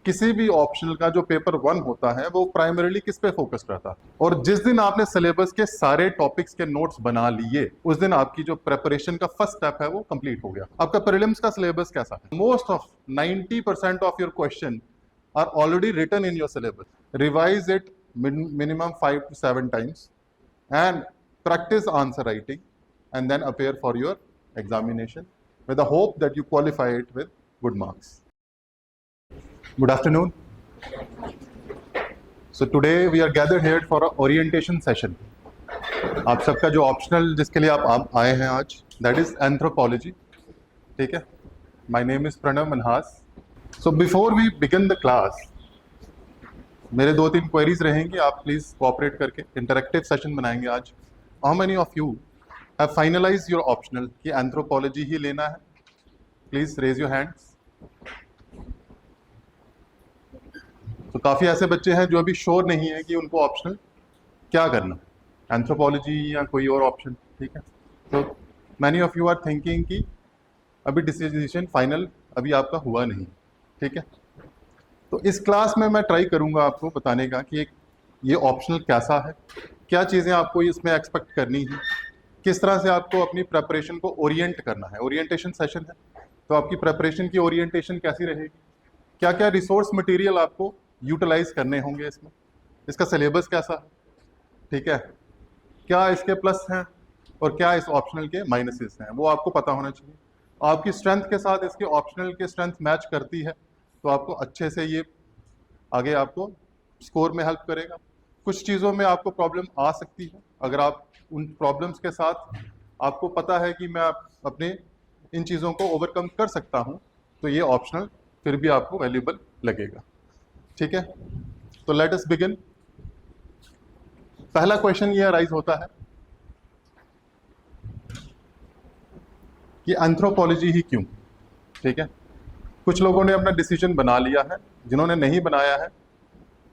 किसी भी ऑप्शनल का जो पेपर 1 होता है वो प्राइमरीली किस पे फोकस्ड रहता है। और जिस दिन आपने सिलेबस के सारे टॉपिक्स के नोट्स बना लिए, उस दिन आपकी जो प्रेपरेशन का फर्स्ट स्टेप है वो कंप्लीट हो गया। आपका प्रीलिम्स का सिलेबस कैसा है? Most of 90% of your question are already written in your syllabus. Revise it minimum 5 to 7 times and practice answer writing and then appear for your examination with the hope that you qualify it with good marks. Good afternoon. So today we are gathered here for an orientation session. आप सबका जो optional जिसके लिए आप आए हैं आज, that is anthropology. ठीक है? My name is Pranav Manhas. So before we begin the class, मेरे 2-3 क्वेरीज रहेंगी, आप प्लीज कोऑपरेट करके इंटरेक्टिव सेशन बनाएंगे आज। How many of you have finalized your optional कि एंथ्रोपोलॉजी ही लेना है? Please raise your hands. तो काफी ऐसे बच्चे हैं जो अभी श्योर नहीं है कि उनको ऑप्शनल क्या करना, एंथ्रोपोलॉजी या कोई और ऑप्शन। ठीक है, तो many of you are thinking कि अभी डिसीजन फाइनल अभी आपका हुआ नहीं। ठीक है, तो इस क्लास में मैं ट्राई करूंगा आपको बताने का कि ये ऑप्शनल कैसा है, क्या चीज़ें आपको इसमें एक्सपेक्ट करनी है, किस तरह से आपको अपनी प्रेपरेशन को ओरिएंट करना है। ओरिएंटेशन सेशन है, तो आपकी प्रेपरेशन की ओरिएंटेशन कैसी रहेगी, क्या क्या रिसोर्स मटेरियल आपको यूटिलाइज करने होंगे इसमें, इसका सिलेबस कैसा है। ठीक है, क्या इसके प्लस हैं और क्या इस ऑप्शनल के माइनसेस हैं, वो आपको पता होना चाहिए। आपकी स्ट्रेंथ के साथ इसके ऑप्शनल की स्ट्रेंथ मैच करती है तो आपको अच्छे से ये आगे आपको स्कोर में हेल्प करेगा। कुछ चीज़ों में आपको प्रॉब्लम आ सकती है, अगर आप उन प्रॉब्लम्स के साथ आपको पता है कि मैं अपने इन चीज़ों को ओवरकम कर सकता हूं, तो ये ऑप्शनल फिर भी आपको वैल्यूबल लगेगा। ठीक है, तो लेट अस बिगिन। पहला क्वेश्चन ये अराइज होता है कि एंथ्रोपोलॉजी ही क्यों। ठीक है, कुछ लोगों ने अपना डिसीजन बना लिया है, जिन्होंने नहीं बनाया है,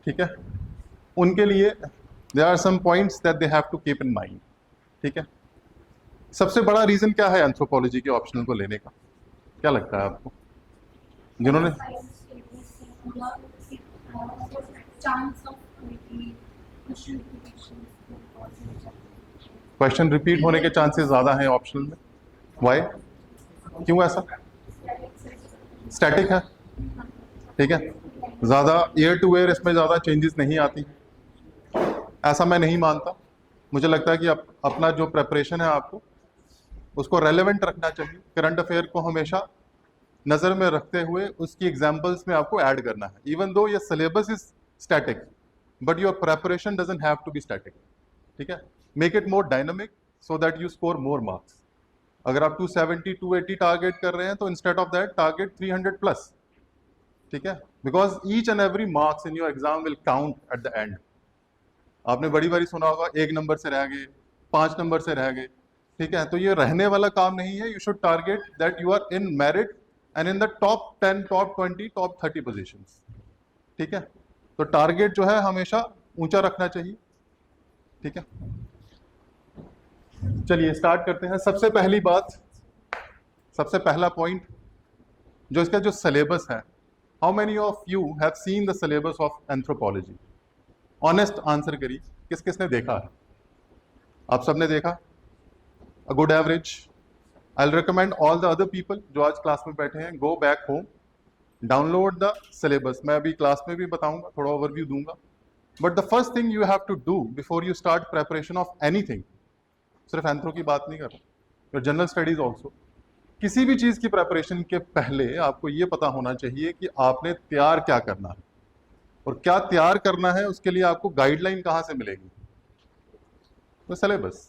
ठीक है, उनके लिए there are some points that they have to keep in mind. ठीक है, सबसे बड़ा रीजन क्या है एंथ्रोपोलॉजी के ऑप्शनल को लेने का, क्या लगता है आपको? जिन्होंने क्वेश्चन रिपीट होने के चांसेस ज्यादा हैं ऑप्शनल में, व्हाई, क्यों ऐसा? स्टैटिक है। ठीक है, ज़्यादा ईयर टू ईयर इसमें ज़्यादा चेंजेस नहीं आती, ऐसा मैं नहीं मानता। मुझे लगता है कि अपना जो प्रेपरेशन है आपको उसको रेलेवेंट रखना चाहिए, करंट अफेयर को हमेशा नज़र में रखते हुए उसकी एग्जाम्पल्स में आपको ऐड करना है। इवन दो ये syllabus is static but your preparation doesn't have to be static. ठीक है, make it more dynamic so that you score more marks. अगर आप 270 280 टारगेट कर रहे हैं तो instead of that target 300 plus. ठीक है, because each and every marks in your exam will count at the end. आपने बड़ी बारी सुना होगा 1 नंबर से रह गए, 5 नंबर से रह गए। ठीक है, तो ये रहने वाला काम नहीं है। You should target that you are in merit and in the top 10, top 20, top 30 positions. ठीक है, तो टारगेट जो है हमेशा ऊंचा रखना चाहिए। ठीक है, चलिए स्टार्ट करते हैं। सबसे पहली बात, सबसे पहला पॉइंट जो इसका जो सिलेबस है, how many of you have seen the syllabus of anthropology? Honest answer करिए, किस किसने देखा है? आप सबने देखा? A good average. I will recommend all the other people जो आज क्लास में बैठे हैं, go back home, download the syllabus. मैं अभी क्लास में भी बताऊंगा, थोड़ा ओवरव्यू दूंगा, but the first thing you have to do before you start preparation of anything, सिर्फ एंथ्रो की बात नहीं कर रहा, योर जनरल स्टडीज ऑल्सो, किसी भी चीज की प्रेपरेशन के पहले आपको ये पता होना चाहिए कि आपने तैयार क्या करना है और क्या तैयार करना है। उसके लिए आपको गाइडलाइन कहाँ से मिलेगी? तो सिलेबस।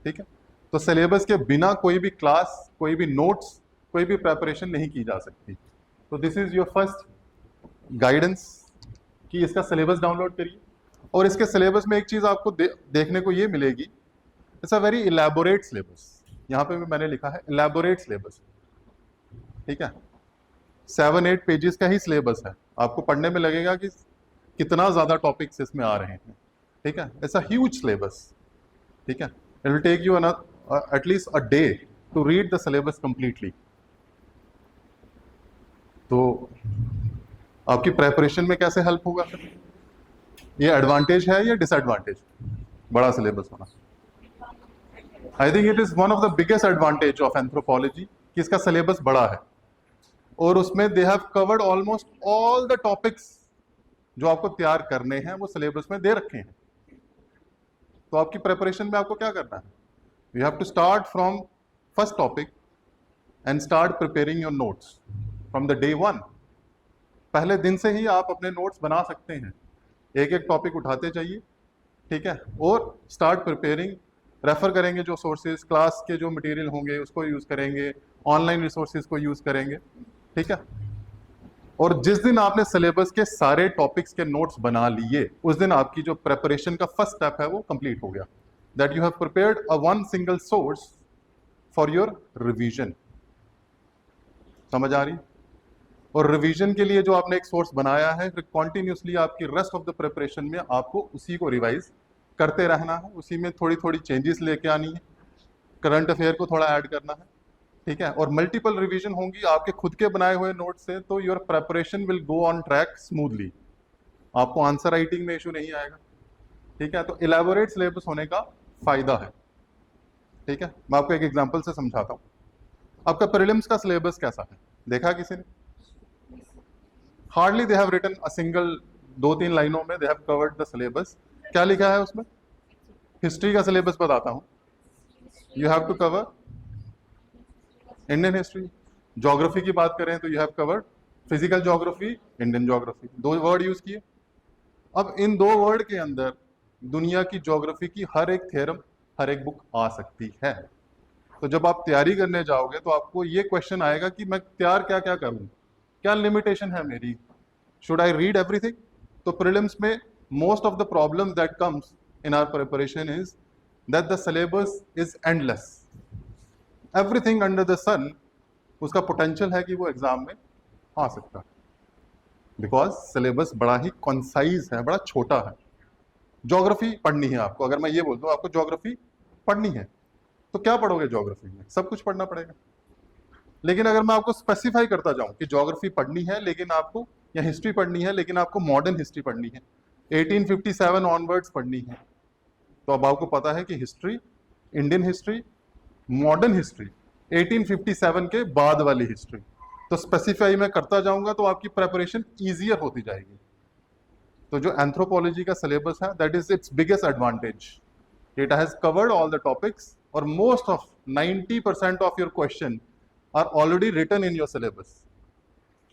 ठीक है, तो सिलेबस के बिना कोई भी क्लास, कोई भी नोट्स, कोई भी प्रेपरेशन नहीं की जा सकती। तो this is your first guidance कि इसका सिलेबस डाउनलोड करिए। और इसके सिलेबस में एक चीज आपको देखने को ये मिलेगी, it's a very elaborate syllabus. यहाँ पे भी मैंने लिखा है इलेबोरेट सिलेबस। ठीक है, 7-8 पेजेस का ही सिलेबस है। आपको पढ़ने में लगेगा कि कितना ज्यादा टॉपिक्स इसमें आ रहे हैं। ठीक है, इट्स अ ह्यूज सिलेबस। ठीक है, it will take you at least a day to read the syllabus completely. तो आपकी प्रेपरेशन में कैसे हेल्प होगा फिर? ये एडवांटेज है या डिसएडवांटेज बड़ा सिलेबस होना? I think it is one of the biggest advantage of anthropology कि इसका सिलेबस बड़ा है और उसमें दे have covered almost all the topics जो आपको तैयार करने हैं वो सिलेबस में दे रखे हैं। तो आपकी प्रेपरेशन में आपको क्या करना है? You have to start from first topic and start preparing your notes from the day one. पहले दिन से ही आप अपने नोट्स बना सकते हैं, एक एक टॉपिक उठाते जाइए, ठीक है, और स्टार्ट प्रिपेयरिंग। रेफर करेंगे जो सोर्सेज, क्लास के जो मटेरियल होंगे उसको यूज़ करेंगे, ऑनलाइन रिसोर्सेज को यूज़ करेंगे, ठीक है। और जिस दिन आपने सिलेबस के सारे टॉपिक्स के नोट्स बना लिए उस दिन आपकी जो प्रेपरेशन का फर्स्ट स्टेप है वो कंप्लीट हो गया, that you have prepared a one single source for your revision. समझ आ रही? और रिवीजन के लिए जो आपने एक सोर्स बनाया है, फिर कॉन्टिन्यूसली आपकी रेस्ट ऑफ द प्रिपरेशन में आपको उसी को रिवाइज करते रहना है, उसी में थोड़ी थोड़ी चेंजेस लेके आनी है, करंट अफेयर को थोड़ा ऐड करना है, ठीक है। और मल्टीपल रिवीजन होंगी आपके खुद के बनाए हुए नोट से, तो your preparation will go on track smoothly, आपको आंसर राइटिंग में इशू नहीं आएगा, ठीक है। तो इलेबोरेट सिलेबस होने का फायदा है, ठीक है। मैं आपको एक एग्जांपल से समझाता हूँ। आपका प्रीलिम्स का सिलेबस कैसा है देखा किसी ने? Hardly they have written a single, 2-3 लाइनों में they have covered the syllabus. क्या लिखा है उसमें? हिस्ट्री का सिलेबस बताता हूँ, you have to cover Indian history. Geography की बात करें तो you have covered physical geography, Indian geography, 2 word use किए। अब इन 2 वर्ड के अंदर दुनिया की ज्योग्राफी की हर एक थ्योरम, हर एक बुक आ सकती है। तो जब आप तैयारी करने जाओगे तो आपको ये क्वेश्चन आएगा कि मैं तैयार क्या क्या करूं, क्या लिमिटेशन है मेरी, शुड आई रीड एवरीथिंग? तो प्रीलिम्स में most of the problem that comes in our preparation is that the syllabus is endless, everything under the sun उसका पोटेंशियल है कि वो एग्जाम में आ सकता है, बिकॉज सिलेबस बड़ा ही कॉन्साइज है, बड़ा छोटा है। ज्योग्राफी पढ़नी है आपको, अगर मैं ये बोल दूं आपको ज्योग्राफी पढ़नी है तो क्या पढ़ोगे? ज्योग्राफी में सब कुछ पढ़ना पड़ेगा। लेकिन अगर मैं आपको स्पेसिफाई करता जाऊं कि ज्योग्राफी पढ़नी है लेकिन आपको, या हिस्ट्री पढ़नी है लेकिन आपको मॉडर्न हिस्ट्री पढ़नी है, 1857 ऑनवर्ड्स पढ़नी है, तो अब आपको पता है कि history, Indian history, modern history, 1857 के बाद वाली हिस्ट्री, तो स्पेसिफाई मैं करता जाऊंगा तो आपकी प्रेपरेशन ईजियर होती जाएगी। तो जो एंथ्रोपोलॉजी का सिलेबस है, that is its biggest advantage, it has covered all the topics और most of 90% of your question are already written in your syllabus.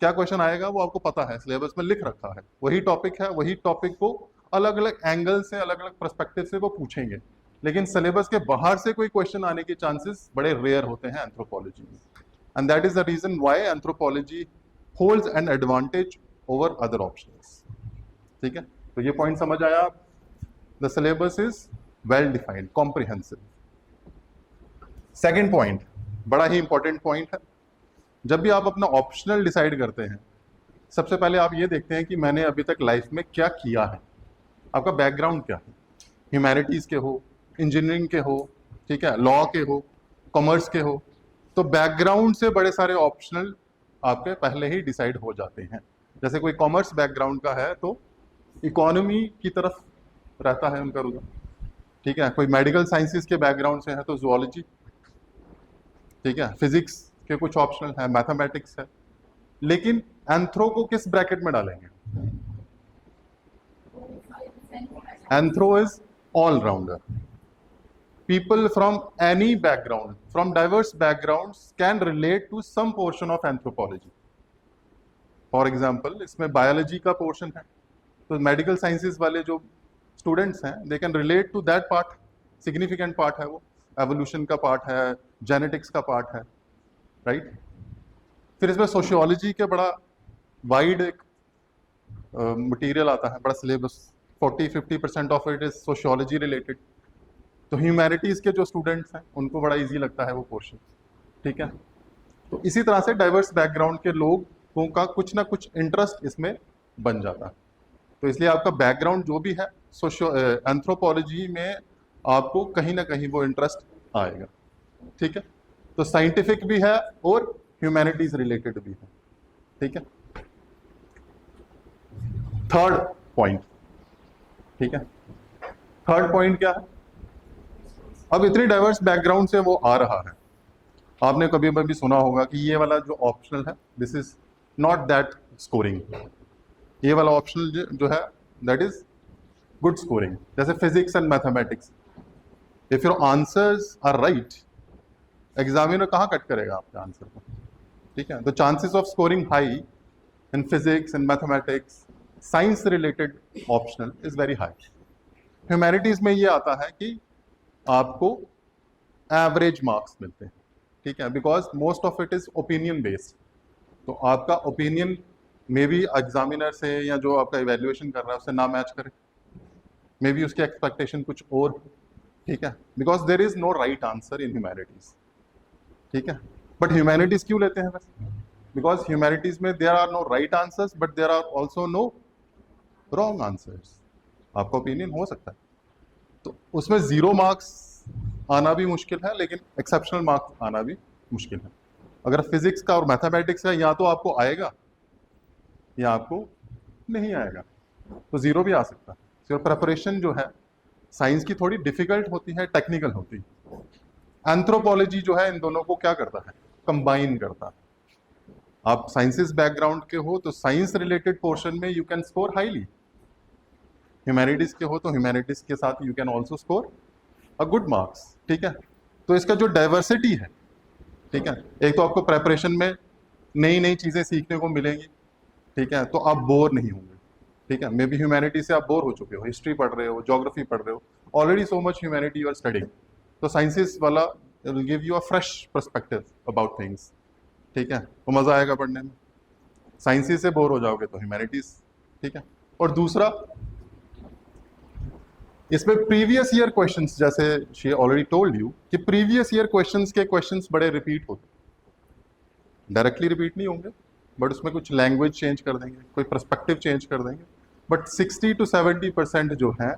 क्या क्वेश्चन आएगा वो आपको पता है, सिलेबस में लिख रखा है, वही टॉपिक है, वही टॉपिक को अलग अलग एंगल से, अलग अलग पर्सपेक्टिव से वो पूछेंगे। लेकिन सिलेबस के बाहर से कोई क्वेश्चन आने के चांसेस बड़े रेयर होते हैं एंथ्रोपोलॉजी में, and that is the reason why anthropology holds an advantage over other options, ठीक है। तो ये पॉइंट समझ आया? The syllabus is well defined, comprehensive. Second point बड़ा ही इंपॉर्टेंट पॉइंट है। जब भी आप अपना ऑप्शनल डिसाइड करते हैं, सबसे पहले आप ये देखते हैं कि मैंने अभी तक लाइफ में क्या किया है, आपका बैकग्राउंड क्या है, ह्यूमैनिटीज के हो, इंजीनियरिंग के हो, ठीक है, लॉ के हो, कॉमर्स के हो, तो बैकग्राउंड से बड़े सारे ऑप्शनल आपके पहले ही डिसाइड हो जाते हैं। जैसे कोई कॉमर्स बैकग्राउंड का है तो इकोनॉमी की तरफ रहता है उनका रुझान, ठीक है। कोई मेडिकल साइंसेस के बैकग्राउंड से है तो जूलॉजी, ठीक है, फिजिक्स के कुछ ऑप्शनल है, मैथमेटिक्स है। लेकिन एंथ्रो को किस ब्रैकेट में डालेंगे? Anthro is all rounder. People from any background, from diverse backgrounds, can relate to some portion of anthropology. For example, इसमें बायोलॉजी का पोर्शन है, तो मेडिकल साइंसेज वाले जो स्टूडेंट्स हैं, they can relate to that part, significant part है वो, evolution का पार्ट है, जेनेटिक्स का पार्ट है, राइट। फिर इसमें सोशियोलॉजी के बड़ा वाइड एक मटीरियल आता है, बड़ा syllabus, 40-50% of it is sociology related. तो ह्यूमैनिटीज़ के जो स्टूडेंट्स हैं उनको बड़ा इजी लगता है वो पोर्शन, ठीक है। तो इसी तरह से डाइवर्स बैकग्राउंड के लोगों का कुछ ना कुछ इंटरेस्ट इसमें बन जाता है। तो इसलिए आपका बैकग्राउंड जो भी है एंथ्रोपोलॉजी में आपको कहीं ना कहीं वो इंटरेस्ट आएगा, ठीक है। तो साइंटिफिक भी है और ह्यूमैनिटीज़ रिलेटेड भी है, ठीक है। थर्ड पॉइंट, ठीक है, थर्ड पॉइंट क्या है? अब इतनी डाइवर्स बैकग्राउंड से वो आ रहा है, आपने कभी कभी सुना होगा कि ये वाला जो ऑप्शनल है, this is not that scoring, ये वाला ऑप्शनल जो है दैट इज गुड स्कोरिंग। जैसे physics and mathematics, if your answers are right, examiner कहाँ कट करेगा आपके आंसर को, ठीक है? तो chances of scoring high in physics and mathematics, science related optional is very high. Humanities में ये आता है कि आपको एवरेज मार्क्स मिलते हैं, ठीक है, because most of it is opinion based. तो आपका ओपिनियन मे बी एग्जामिनर से या जो आपका इवेल्युएशन कर रहा है उससे ना मैच करे, मे बी उसकी एक्सपेक्टेशन कुछ और, ठीक है, because there is no right answer in humanities, ठीक है। बट ह्यूमैनिटीज क्यों लेते हैं वैसे? बिकॉज ह्यूमैनिटीज में there are no right answers but there are also no wrong answers. आपका ओपिनियन हो सकता है, तो उसमें 0 मार्क्स आना भी मुश्किल है, लेकिन एक्सेप्शनल मार्क्स आना भी मुश्किल है। अगर फिजिक्स का और मैथमेटिक्स का या तो आपको आएगा या आपको नहीं आएगा, तो 0 भी आ सकता है। तो प्रेपरेशन जो है साइंस की थोड़ी डिफिकल्ट होती है, टेक्निकल होती है। एंथ्रोपोलॉजी जो है इन दोनों को क्या करता है? कंबाइन करता है। आप साइंसेस बैकग्राउंड के हो तो साइंस रिलेटेड पोर्शन में you can score highly, humanities के हो तो ह्यूमैनिटीज के साथ you can also score a good marks, ठीक है। तो इसका जो डाइवर्सिटी है, ठीक है, एक तो आपको प्रेपरेशन में नई नई चीजें सीखने को मिलेंगी, ठीक है, तो आप बोर नहीं होंगे, ठीक है। मे बी ह्यूमैनिटी से आप बोर हो चुके हो, हिस्ट्री पढ़ रहे हो, ज्योग्राफी पढ़ रहे हो, already so much humanity you are studying, तो साइंसेस वाला will give you a fresh perspective about things, ठीक है, तो मजा आएगा पढ़ने में। साइंसेस से बोर हो जाओगे तो ह्यूमैनिटीज, ठीक है। और दूसरा, इसमें प्रीवियस ईयर क्वेश्चंस, जैसे शी ऑलरेडी टोल्ड यू कि प्रीवियस ईयर क्वेश्चंस के क्वेश्चंस बड़े रिपीट होते, डायरेक्टली रिपीट नहीं होंगे, बट उसमें कुछ लैंग्वेज चेंज कर देंगे, कोई पर्सपेक्टिव चेंज कर देंगे, बट 60 to 70% जो है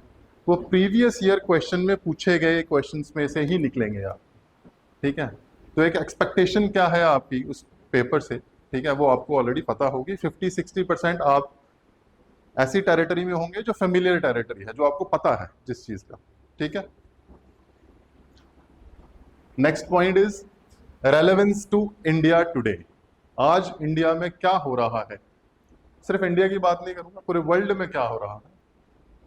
वो प्रीवियस ईयर क्वेश्चन में पूछे गए क्वेश्चंस में से ही निकलेंगे आप, ठीक है। तो एक एक्सपेक्टेशन क्या है आपकी उस पेपर से, ठीक है, वो आपको ऑलरेडी पता होगी। 50-60% आप ऐसी टेरिटरी में होंगे जो फेमिलियर टेरिटरी है, जो आपको पता है जिस चीज का, ठीक है। Next point is relevance to India today. आज इंडिया में क्या हो रहा है, सिर्फ इंडिया की बात नहीं करूंगा, पूरे वर्ल्ड में क्या हो रहा है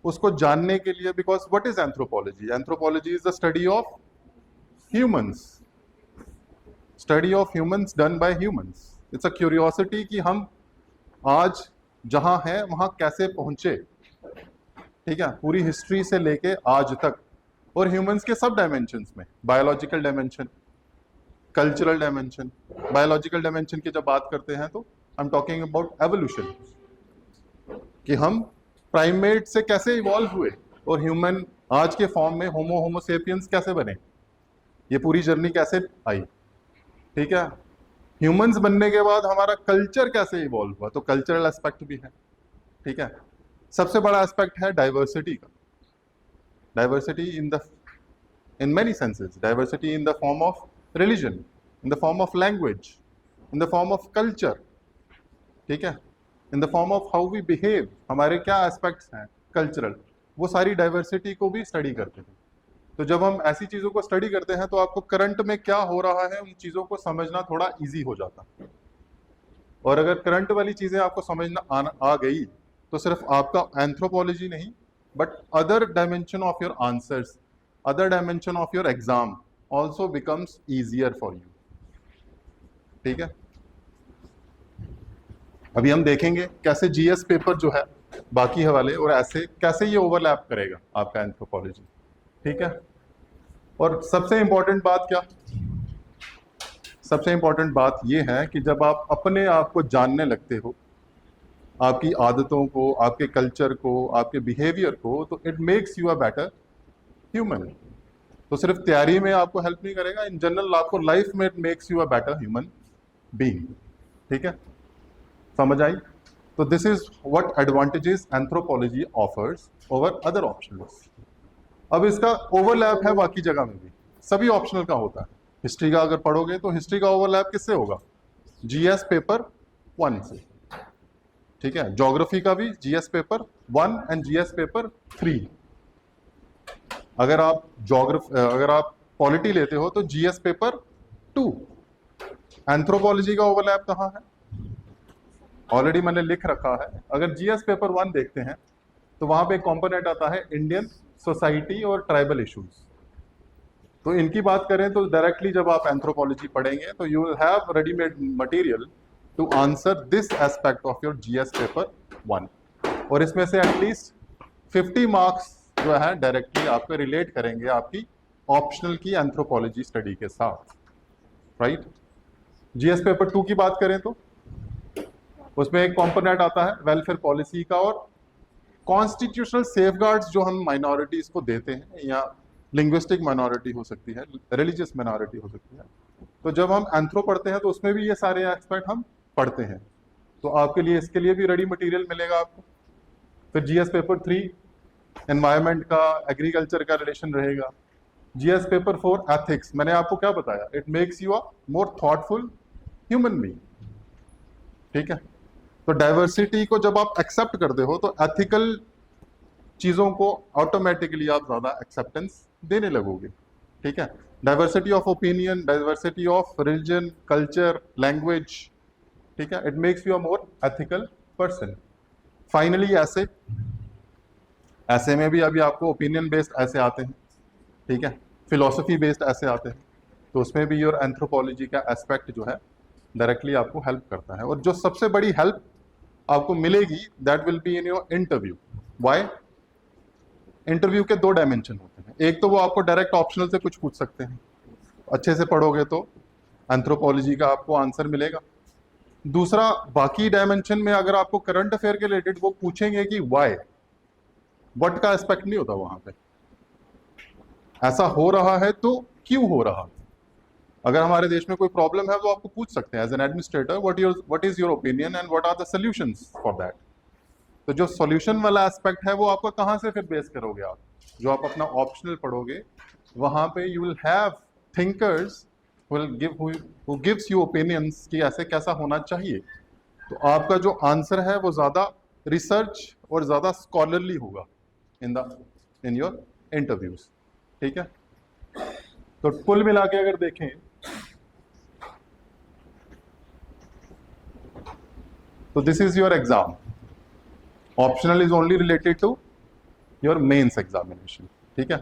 उसको जानने के लिए, because what is anthropology? Anthropology is the study of humans, study of humans done by humans. It's a curiosity कि हम आज जहां हैं वहां कैसे पहुंचे, ठीक है, पूरी हिस्ट्री से लेके आज तक, और ह्यूमंस के सब डायमेंशंस में, biological dimension, cultural dimension. Biological dimension की जब बात करते हैं तो I am talking about evolution, कि हम प्राइमेट से कैसे इवॉल्व हुए और ह्यूमन आज के फॉर्म में होमो सेपियंस कैसे बने, ये पूरी जर्नी कैसे आई, ठीक है। ह्यूमंस बनने के बाद हमारा कल्चर कैसे इवॉल्व हुआ, तो कल्चरल एस्पेक्ट भी है, ठीक है। सबसे बड़ा एस्पेक्ट है डाइवर्सिटी का, diversity in many senses, diversity in the form of religion, in the form of language, in the form of culture, ठीक है, in the form of how we behave, हमारे क्या एस्पेक्ट्स हैं कल्चरल, वो सारी diversity को भी स्टडी करते हैं। तो जब हम ऐसी चीजों को स्टडी करते हैं तो आपको करंट में क्या हो रहा है उन चीजों को समझना थोड़ा इजी हो जाता है। और अगर करंट वाली चीजें आपको समझना आ गई तो सिर्फ आपका एंथ्रोपोलॉजी नहीं, but other dimension of your answers, other dimension of your exam also becomes easier for you, ठीक है। अभी हम देखेंगे कैसे जीएस पेपर जो है बाकी हवाले और ऐसे कैसे ये ओवरलैप करेगा आपका एंथ्रोपोलॉजी, ठीक है। और सबसे इंपॉर्टेंट बात क्या, सबसे इंपॉर्टेंट बात यह है कि जब आप अपने आप को जानने लगते हो, आपकी आदतों को, आपके कल्चर को, आपके बिहेवियर को, तो it makes you a better human. तो सिर्फ तैयारी में आपको हेल्प नहीं करेगा, इन जनरल आपको लाइफ में it makes you a better human being, ठीक है। समझ आई? तो this is what advantages anthropology offers over other optionals. अब इसका ओवरलैप है बाकी जगह में भी, सभी ऑप्शनल का होता है। हिस्ट्री का अगर पढ़ोगे तो हिस्ट्री का ओवरलैप किससे होगा? जीएस पेपर 1 से, ठीक है, ज्योग्राफी का भी GS paper 1 and GS paper 3। अगर आप पॉलिटी लेते हो तो जीएस पेपर 2। एंथ्रोपोलॉजी का ओवरलैप कहाँ है, ऑलरेडी मैंने लिख रखा है। अगर जीएस पेपर 1 देखते हैं तो वहां पे एक कंपोनेंट आता है इंडियन सोसाइटी और ट्राइबल इश्यूज। तो इनकी बात करें तो डायरेक्टली जब आप एंथ्रोपोलॉजी पढ़ेंगे तो you will have readymade material to answer this aspect of your GS paper 1। और इसमें से एटलीस्ट 50 मार्क्स जो है डायरेक्टली आपको रिलेट करेंगे आपकी ऑप्शनल की एंथ्रोपोलॉजी स्टडी के साथ, राइट। जीएस पेपर 2 की बात करें तो उसमें एक कंपोनेंट आता है वेलफेयर पॉलिसी का और कॉन्स्टिट्यूशनल सेफगार्ड्स जो हम माइनॉरिटीज को देते हैं, या लिंग्विस्टिक माइनॉरिटी हो सकती है, रिलीजियस माइनॉरिटी हो सकती है। तो जब हम एंथ्रो पढ़ते हैं तो उसमें भी ये सारे एस्पेक्ट हम पढ़ते हैं। तो आपके लिए इसके लिए भी रेडी मटेरियल मिलेगा आपको। फिर जीएस पेपर 3 एनवायरनमेंट का, एग्रीकल्चर का रिलेशन रहेगा। जीएस पेपर 4 एथिक्स, मैंने आपको क्या बताया, it makes you a more thoughtful human being, ठीक है। तो डाइवर्सिटी को जब आप एक्सेप्ट करते हो तो एथिकल चीजों को ऑटोमेटिकली आप ज्यादा एक्सेप्टेंस देने लगोगे, ठीक है। Diversity of opinion, diversity of religion, culture, language, ठीक है, it makes you a more ethical person. Finally ऐसे में भी अभी आपको ओपिनियन बेस्ड ऐसे आते हैं, ठीक है, फिलोसफी बेस्ड ऐसे आते हैं। तो उसमें भी योर एंथ्रोपोलॉजी का एस्पेक्ट जो है डायरेक्टली आपको हेल्प करता है। और जो सबसे बड़ी हेल्प आपको मिलेगी that will be in your interview. Why? Interview के 2 डायमेंशन होते हैं। एक तो वो आपको डायरेक्ट ऑप्शनल से कुछ पूछ सकते हैं, अच्छे से पढ़ोगे तो एंथ्रोपोलॉजी का आपको आंसर मिलेगा। दूसरा, बाकी डायमेंशन में अगर आपको करंट अफेयर के रिलेटेड वो पूछेंगे कि व्हाई, व्हाट का एस्पेक्ट नहीं होता वहां पे। ऐसा हो रहा है तो क्यों हो रहा है। अगर हमारे देश में कोई प्रॉब्लम है तो आपको पूछ सकते हैं as an administrator what is your opinion and what are the solutions for that. तो जो सॉल्यूशन वाला एस्पेक्ट है वो आपको कहाँ से फिर बेस करोगे आप, जो आप अपना ऑप्शनल पढ़ोगे वहां पे you will have thinkers who gives you opinions कि ऐसे कैसा होना चाहिए। तो आपका जो आंसर है वो ज्यादा रिसर्च और ज्यादा स्कॉलरली होगा इन योर इंटरव्यूज, ठीक है। तो कुल मिला के अगर देखें तो this is your exam. Optional is only related to your mains examination, ठीक है।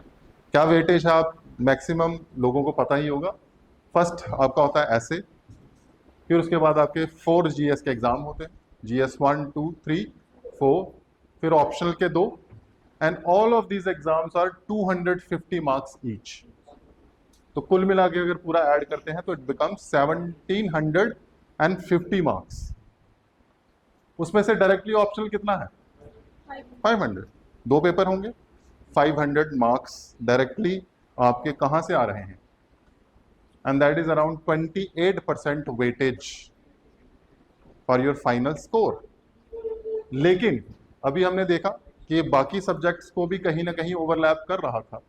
क्या वेटेज है आप मैक्सिमम लोगों को पता ही होगा। फर्स्ट आपका होता है ऐसे, फिर उसके बाद आपके 4 जीएस के एग्जाम होते हैं, जीएस 1, 2, 3, 4, फिर ऑप्शनल के 2, and all of these exams are 250 marks each. तो कुल मिला के अगर पूरा ऐड करते हैं तो इट बिकम्स 1750 मार्क्स। उसमें से डायरेक्टली ऑप्शनल कितना है 500, 2 पेपर होंगे, 500 मार्क्स डायरेक्टली आपके कहां से आ रहे हैं, and that is around 28% weightage for your final score. लेकिन अभी हमने देखा कि बाकी सब्जेक्ट्स को भी कहीं ना कहीं ओवरलैप कर रहा था,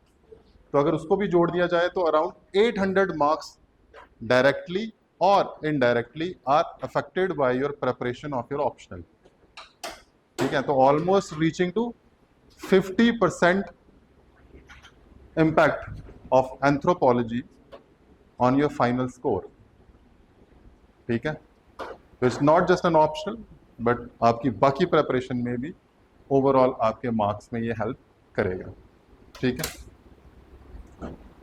तो अगर उसको भी जोड़ दिया जाए तो अराउंड 800 मार्क्स डायरेक्टली और indirectly are affected by your preparation of your optional, ठीक है। तो almost reaching to 50% impact of anthropology on your final score, ठीक है। तो it's not just an optional but आपकी बाकी प्रिपरेशन में भी ओवरऑल आपके मार्क्स में ये हेल्प करेगा, ठीक है।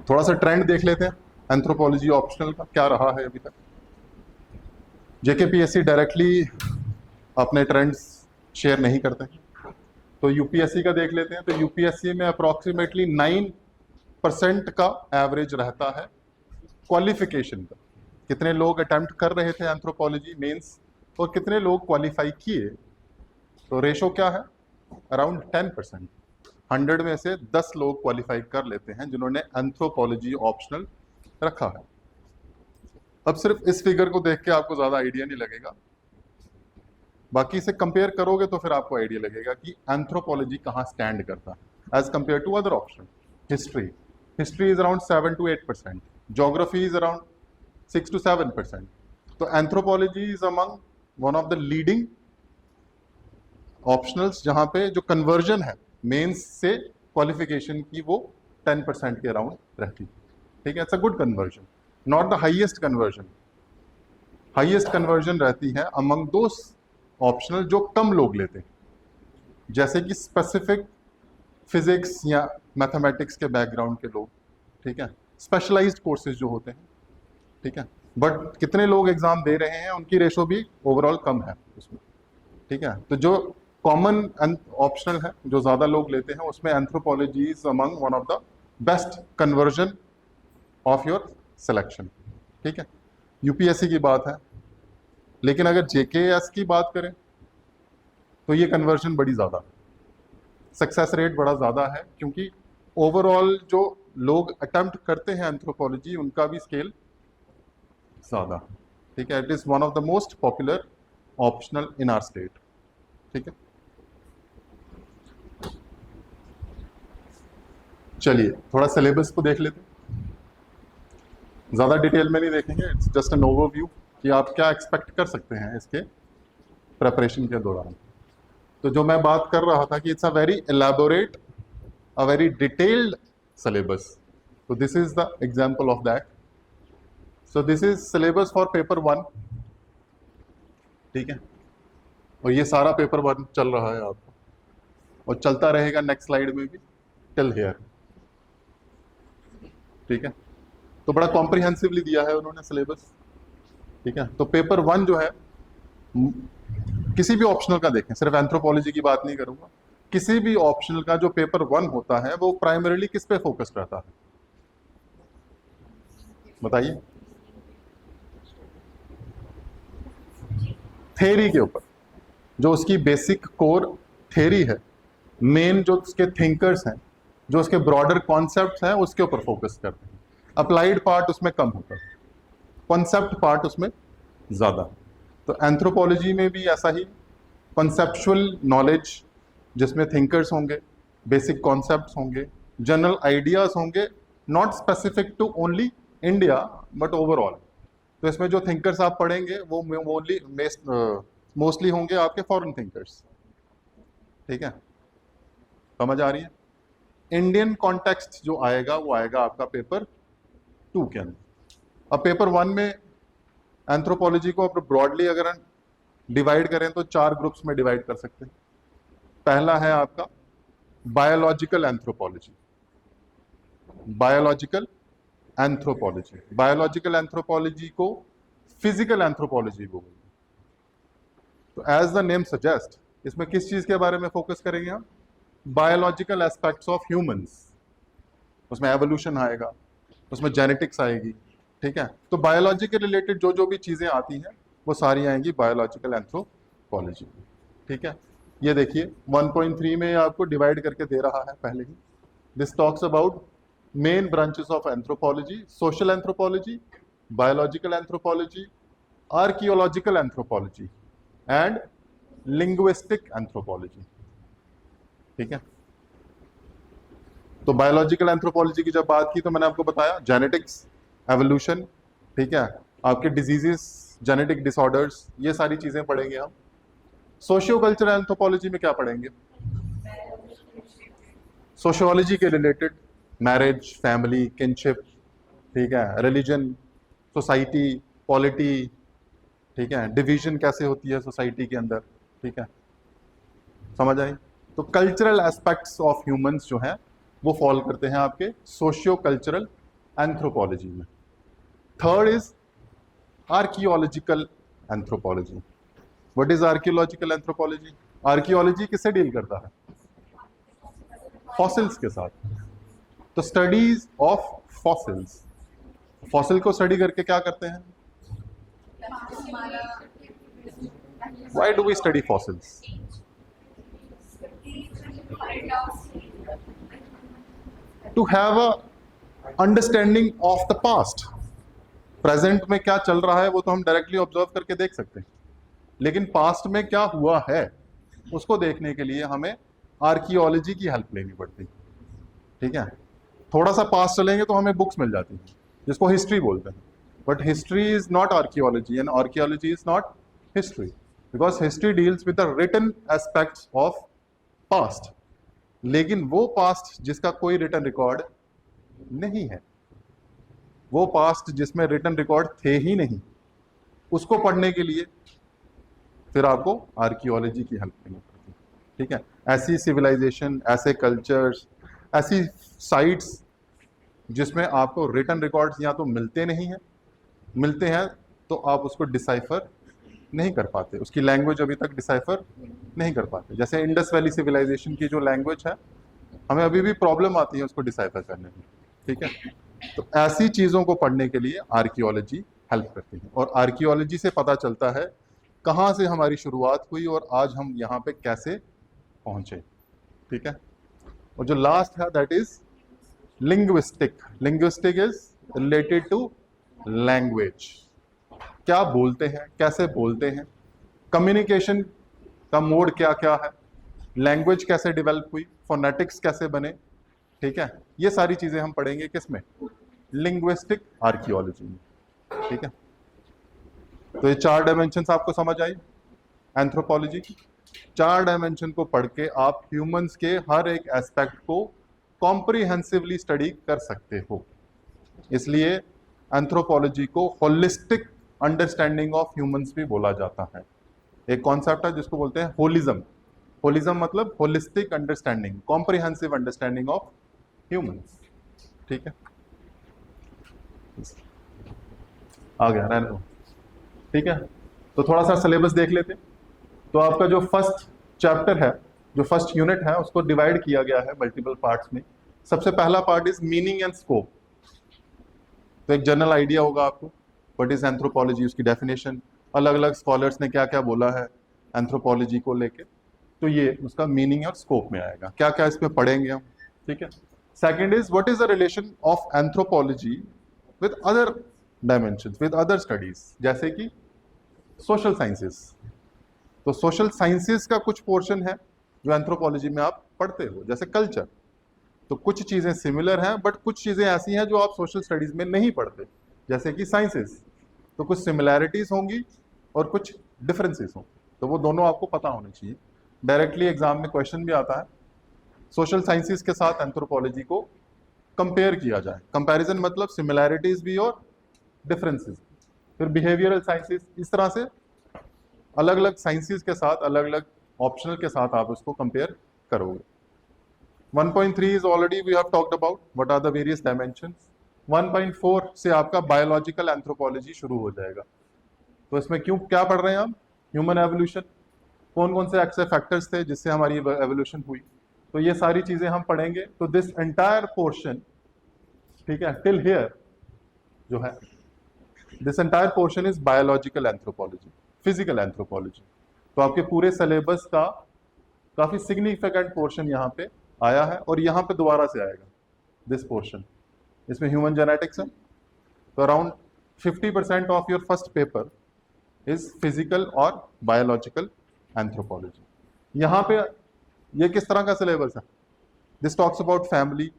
थोड़ा सा ट्रेंड देख लेते हैं एंथ्रोपोलॉजी ऑप्शनल का क्या रहा है अभी तक। जेकेपीएससी डायरेक्टली अपने ट्रेंड्स शेयर नहीं करते, तो यूपीएससी का देख लेते हैं। तो यूपीएससी में अप्रॉक्सीमेटली 9% का एवरेज रहता है क्वालिफिकेशन का, कितने लोग अटेम्प्ट कर रहे थे एंथ्रोपोलॉजी मेंस और कितने लोग क्वालिफाई किए। तो रेशो क्या है, अराउंड 10%। 100 में से 10 लोग क्वालिफाई कर लेते हैं जिन्होंने एंथ्रोपोलॉजी ऑप्शनल रखा है। अब सिर्फ इस फिगर को देख के आपको ज्यादा आइडिया नहीं लगेगा, बाकी से कंपेयर करोगे तो फिर आपको आइडिया लगेगा कि एंथ्रोपोलॉजी कहाँ स्टैंड करता है as compare to other option. History is around 7 to 8%, geography is around 6 to 7%। तो anthropology is among one of the leading optionals जहाँ पे जो कन्वर्जन है मेंस से क्वालिफिकेशन की वो 10% के अराउंड रहती है, ठीक है। It's a good conversion, not the highest conversion. Highest conversion रहती है अमंग दोस ऑप्शनल जो कम लोग लेते हैं, जैसे कि स्पेसिफिक फिजिक्स या मैथमेटिक्स के बैकग्राउंड के लोग, ठीक है, स्पेशलाइज्ड कोर्सेज जो होते हैं, ठीक है। बट कितने लोग एग्जाम दे रहे हैं उनकी रेशो भी ओवरऑल कम है उसमें, ठीक है। तो जो कॉमन ऑप्शनल है जो ज्यादा लोग लेते हैं उसमें anthropology is among one of the best conversion of your selection, ठीक है। यूपीएससी की बात है, लेकिन अगर जेकेएस की बात करें तो ये कन्वर्जन बड़ी ज़्यादा, सक्सेस रेट बड़ा ज़्यादा है, क्योंकि ओवरऑल जो लोग अटेम्प्ट करते हैं एंथ्रोपोलॉजी उनका भी स्केल ज़्यादा, ठीक है। It is one of the most popular optional in our state, ठीक है। चलिए थोड़ा सिलेबस को देख लेते हैं, ज़्यादा डिटेल में नहीं देखेंगे, इट्स जस्ट एन ओवरव्यू कि आप क्या एक्सपेक्ट कर सकते हैं इसके प्रेपरेशन के दौरान। तो जो मैं बात कर रहा था कि it's a very elaborate, a very detailed syllabus, तो this is the example of that. So this is syllabus for paper 1, ठीक है। और ये सारा पेपर 1 चल रहा है आपको, और चलता रहेगा नेक्स्ट स्लाइड में भी टिल हियर, ठीक है। तो बड़ा कॉम्प्रिहेंसिवली दिया है उन्होंने सिलेबस, ठीक है। तो पेपर 1 जो है किसी भी ऑप्शनल का देखें, सिर्फ एंथ्रोपोलॉजी की बात नहीं करूंगा, किसी भी ऑप्शनल का जो पेपर 1 होता है वो प्राइमरीली किस पे फोकस रहता है, बताइए? थ्योरी के ऊपर, जो उसकी बेसिक कोर थ्योरी है, मेन जो उसके थिंकर्स हैं, जो उसके ब्रॉडर कॉन्सेप्ट्स हैं, उसके ऊपर फोकस करते हैं। अप्लाइड पार्ट उसमें कम होता है, कॉन्सेप्ट पार्ट उसमें ज़्यादा। तो एंथ्रोपोलॉजी में भी ऐसा ही, कॉन्सेप्चुअल नॉलेज जिसमें थिंकर्स होंगे, बेसिक कॉन्सेप्ट्स होंगे, जनरल आइडियाज होंगे, not specific to only India but overall. तो इसमें जो थिंकर्स आप पढ़ेंगे वो मोस्टली होंगे आपके फॉरेन थिंकर्स, ठीक है। समझ आ रही है? इंडियन कॉन्टेक्स्ट जो आएगा वो आएगा आपका पेपर 2 के अंदर। अब पेपर 1 में एंथ्रोपोलॉजी को ब्रॉडली अगर डिवाइड करें तो 4 ग्रुप्स में डिवाइड कर सकते हैं। पहला है आपका biological anthropology, biological anthropology. Biological anthropology को फिजिकल एंथ्रोपोलॉजी बोलते हैं। तो एज द नेम सजेस्ट, इसमें किस चीज के बारे में फोकस करेंगे हम? Biological aspects of humans. उसमें एवोल्यूशन आएगा, उसमें जेनेटिक्स आएगी, ठीक है। तो बायोलॉजी के रिलेटेड जो जो भी चीजें आती हैं वो सारी आएंगी बायोलॉजिकल एंथ्रोपोलॉजी, ठीक है। ये देखिए 1.3 में आपको डिवाइड करके दे रहा है पहले ही। This talks about main branches of anthropology: social anthropology, biological anthropology, archaeological anthropology and linguistic anthropology, ठीक है। तो बायोलॉजिकल एंथ्रोपोलॉजी की जब बात की तो मैंने आपको बताया जेनेटिक्स, एवोल्यूशन, ठीक है, आपके डिजीजेस, जेनेटिक डिसऑर्डर्स, ये सारी चीजें पढ़ेंगे हम। सोशियो कल्चरल एंथ्रोपोलॉजी में क्या पढ़ेंगे? सोशियोलॉजी के रिलेटेड, मैरिज, फैमिली, किनशिप, ठीक है, रिलीजन, सोसाइटी, पॉलिटी, ठीक है, डिवीजन कैसे होती है सोसाइटी के अंदर, ठीक है। समझ आई? तो कल्चरल एस्पेक्ट्स ऑफ ह्यूमंस जो हैं वो फॉल करते हैं आपके सोशियो कल्चरल एंथ्रोपोलॉजी में। Third is archaeological anthropology. What is archaeological anthropology? Archaeology किससे डील करता है? फॉसिल्स के साथ। तो स्टडीज ऑफ फॉसिल्स, फॉसिल को स्टडी करके क्या करते हैं? Why do we study fossils? To have a understanding of the past. Present में क्या चल रहा है वो तो हम डायरेक्टली ऑब्जर्व करके देख सकते हैं, लेकिन पास्ट में क्या हुआ है उसको देखने के लिए हमें आर्कियोलॉजी की हेल्प लेनी पड़ती, ठीक है। थोड़ा सा पास्ट चलेंगे तो हमें बुक्स मिल जाती हैं जिसको हिस्ट्री बोलते हैं, but history is not archaeology and archaeology is not history, because history deals with the written aspects of past, लेकिन वो पास्ट जिसका कोई रिटन रिकॉर्ड नहीं है, वो पास्ट जिसमें रिटन रिकॉर्ड थे ही नहीं, उसको पढ़ने के लिए फिर आपको आर्कियोलॉजी की हेल्प लेनी पड़ती है। ठीक है, ऐसी सिविलाइजेशन, ऐसे कल्चर्स, ऐसी साइट्स जिसमें आपको रिटन रिकॉर्ड्स या तो मिलते नहीं हैं, मिलते हैं तो आप उसको डिसाइफर नहीं कर पाते, उसकी लैंग्वेज अभी तक डिसाइफर नहीं कर पाते। जैसे इंडस वैली सिविलाइजेशन की जो लैंग्वेज है, हमें अभी भी प्रॉब्लम आती है उसको डिसाइफर करने में। ठीक है, तो ऐसी चीज़ों को पढ़ने के लिए आर्कियोलॉजी हेल्प करती है, और आर्कियोलॉजी से पता चलता है कहाँ से हमारी शुरुआत हुई और आज हम यहाँ पे कैसे पहुँचे। ठीक है, और जो लास्ट है that is linguistic. Linguistic is related to language, क्या बोलते हैं, कैसे बोलते हैं, कम्युनिकेशन का मोड क्या क्या है, लैंग्वेज कैसे डेवलप हुई, फोनेटिक्स कैसे बने। ठीक है, ये सारी चीजें हम पढ़ेंगे किसमें, लिंग्विस्टिक आर्कियोलॉजी में। ठीक है, तो ये 4 डायमेंशंस आपको समझ आई एंथ्रोपोलॉजी की। 4 डायमेंशन को पढ़ के आप ह्यूमंस के हर एक एस्पेक्ट को कॉम्प्रिहेंसिवली स्टडी कर सकते हो। इसलिए एंथ्रोपोलॉजी को होलिस्टिक अंडरस्टैंडिंग ऑफ ह्यूमंस भी बोला जाता है। एक कॉन्सेप्ट है जिसको बोलते हैं होलिज्म। होलिज्म मतलब holistic understanding, comprehensive understanding of humans. ठीक है, आ गया रहने दो। ठीक है, तो थोड़ा सा सिलेबस देख लेते। तो आपका जो फर्स्ट चैप्टर है, जो फर्स्ट यूनिट है, उसको डिवाइड किया गया है मल्टीपल पार्ट्स में। सबसे पहला part is meaning and scope. तो एक जनरल आइडिया होगा आपको व्हाट इज एंथ्रोपोलॉजी, उसकी डेफिनेशन, अलग अलग स्कॉलर्स ने क्या क्या बोला है एंथ्रोपोलॉजी को लेके, तो ये उसका मीनिंग और स्कोप में आएगा, क्या क्या इसमें पढ़ेंगे हम। ठीक है, second is what is the relation of anthropology with other dimensions, with other studies, जैसे कि सोशल साइंसेस। तो सोशल साइंसेस का कुछ पोर्शन है जो एंथ्रोपोलॉजी में आप पढ़ते हो, जैसे कल्चर। तो कुछ चीजें सिमिलर हैं बट कुछ चीजें ऐसी हैं जो आप सोशल स्टडीज में नहीं पढ़ते, जैसे कि साइंसेस। तो कुछ सिमिलैरिटीज होंगी और कुछ डिफरेंसेस होंगे, तो वो दोनों आपको पता होने चाहिए। डायरेक्टली एग्जाम में क्वेश्चन भी आता है, सोशल साइंसेस के साथ एंथ्रोपोलॉजी को कंपेयर किया जाए। कंपैरिजन मतलब सिमिलैरिटीज भी और डिफरेंसेस। फिर बिहेवियरल साइंसेस, इस तरह से अलग अलग साइंसेस के साथ, अलग अलग ऑप्शनल के साथ आप उसको कंपेयर करोगे। 1.3 is already we have talked about what are the various dimensions. 1.4 से आपका बायोलॉजिकल एंथ्रोपोलॉजी शुरू हो जाएगा। तो इसमें क्यों क्या पढ़ रहे हैं हम, ह्यूमन एवोल्यूशन, कौन कौन से ऐसे फैक्टर्स थे जिससे हमारी एवोल्यूशन हुई, तो ये सारी चीजें हम पढ़ेंगे। तो दिस एंटायर पोर्शन, ठीक है, टिल हियर जो है, this entire portion is biological anthropology, physical anthropology. तो आपके पूरे सिलेबस का काफी सिग्निफिकेंट पोर्शन यहाँ पे आया है, और यहाँ पे दोबारा से आएगा दिस पोर्शन। इसमें ह्यूमन जेनेटिक्स है, तो around 50% of your first paper is physical और बायोलॉजिकल एंथ्रोपोलॉजी। यहाँ पे ये किस तरह का सिलेबस है, this talks about family,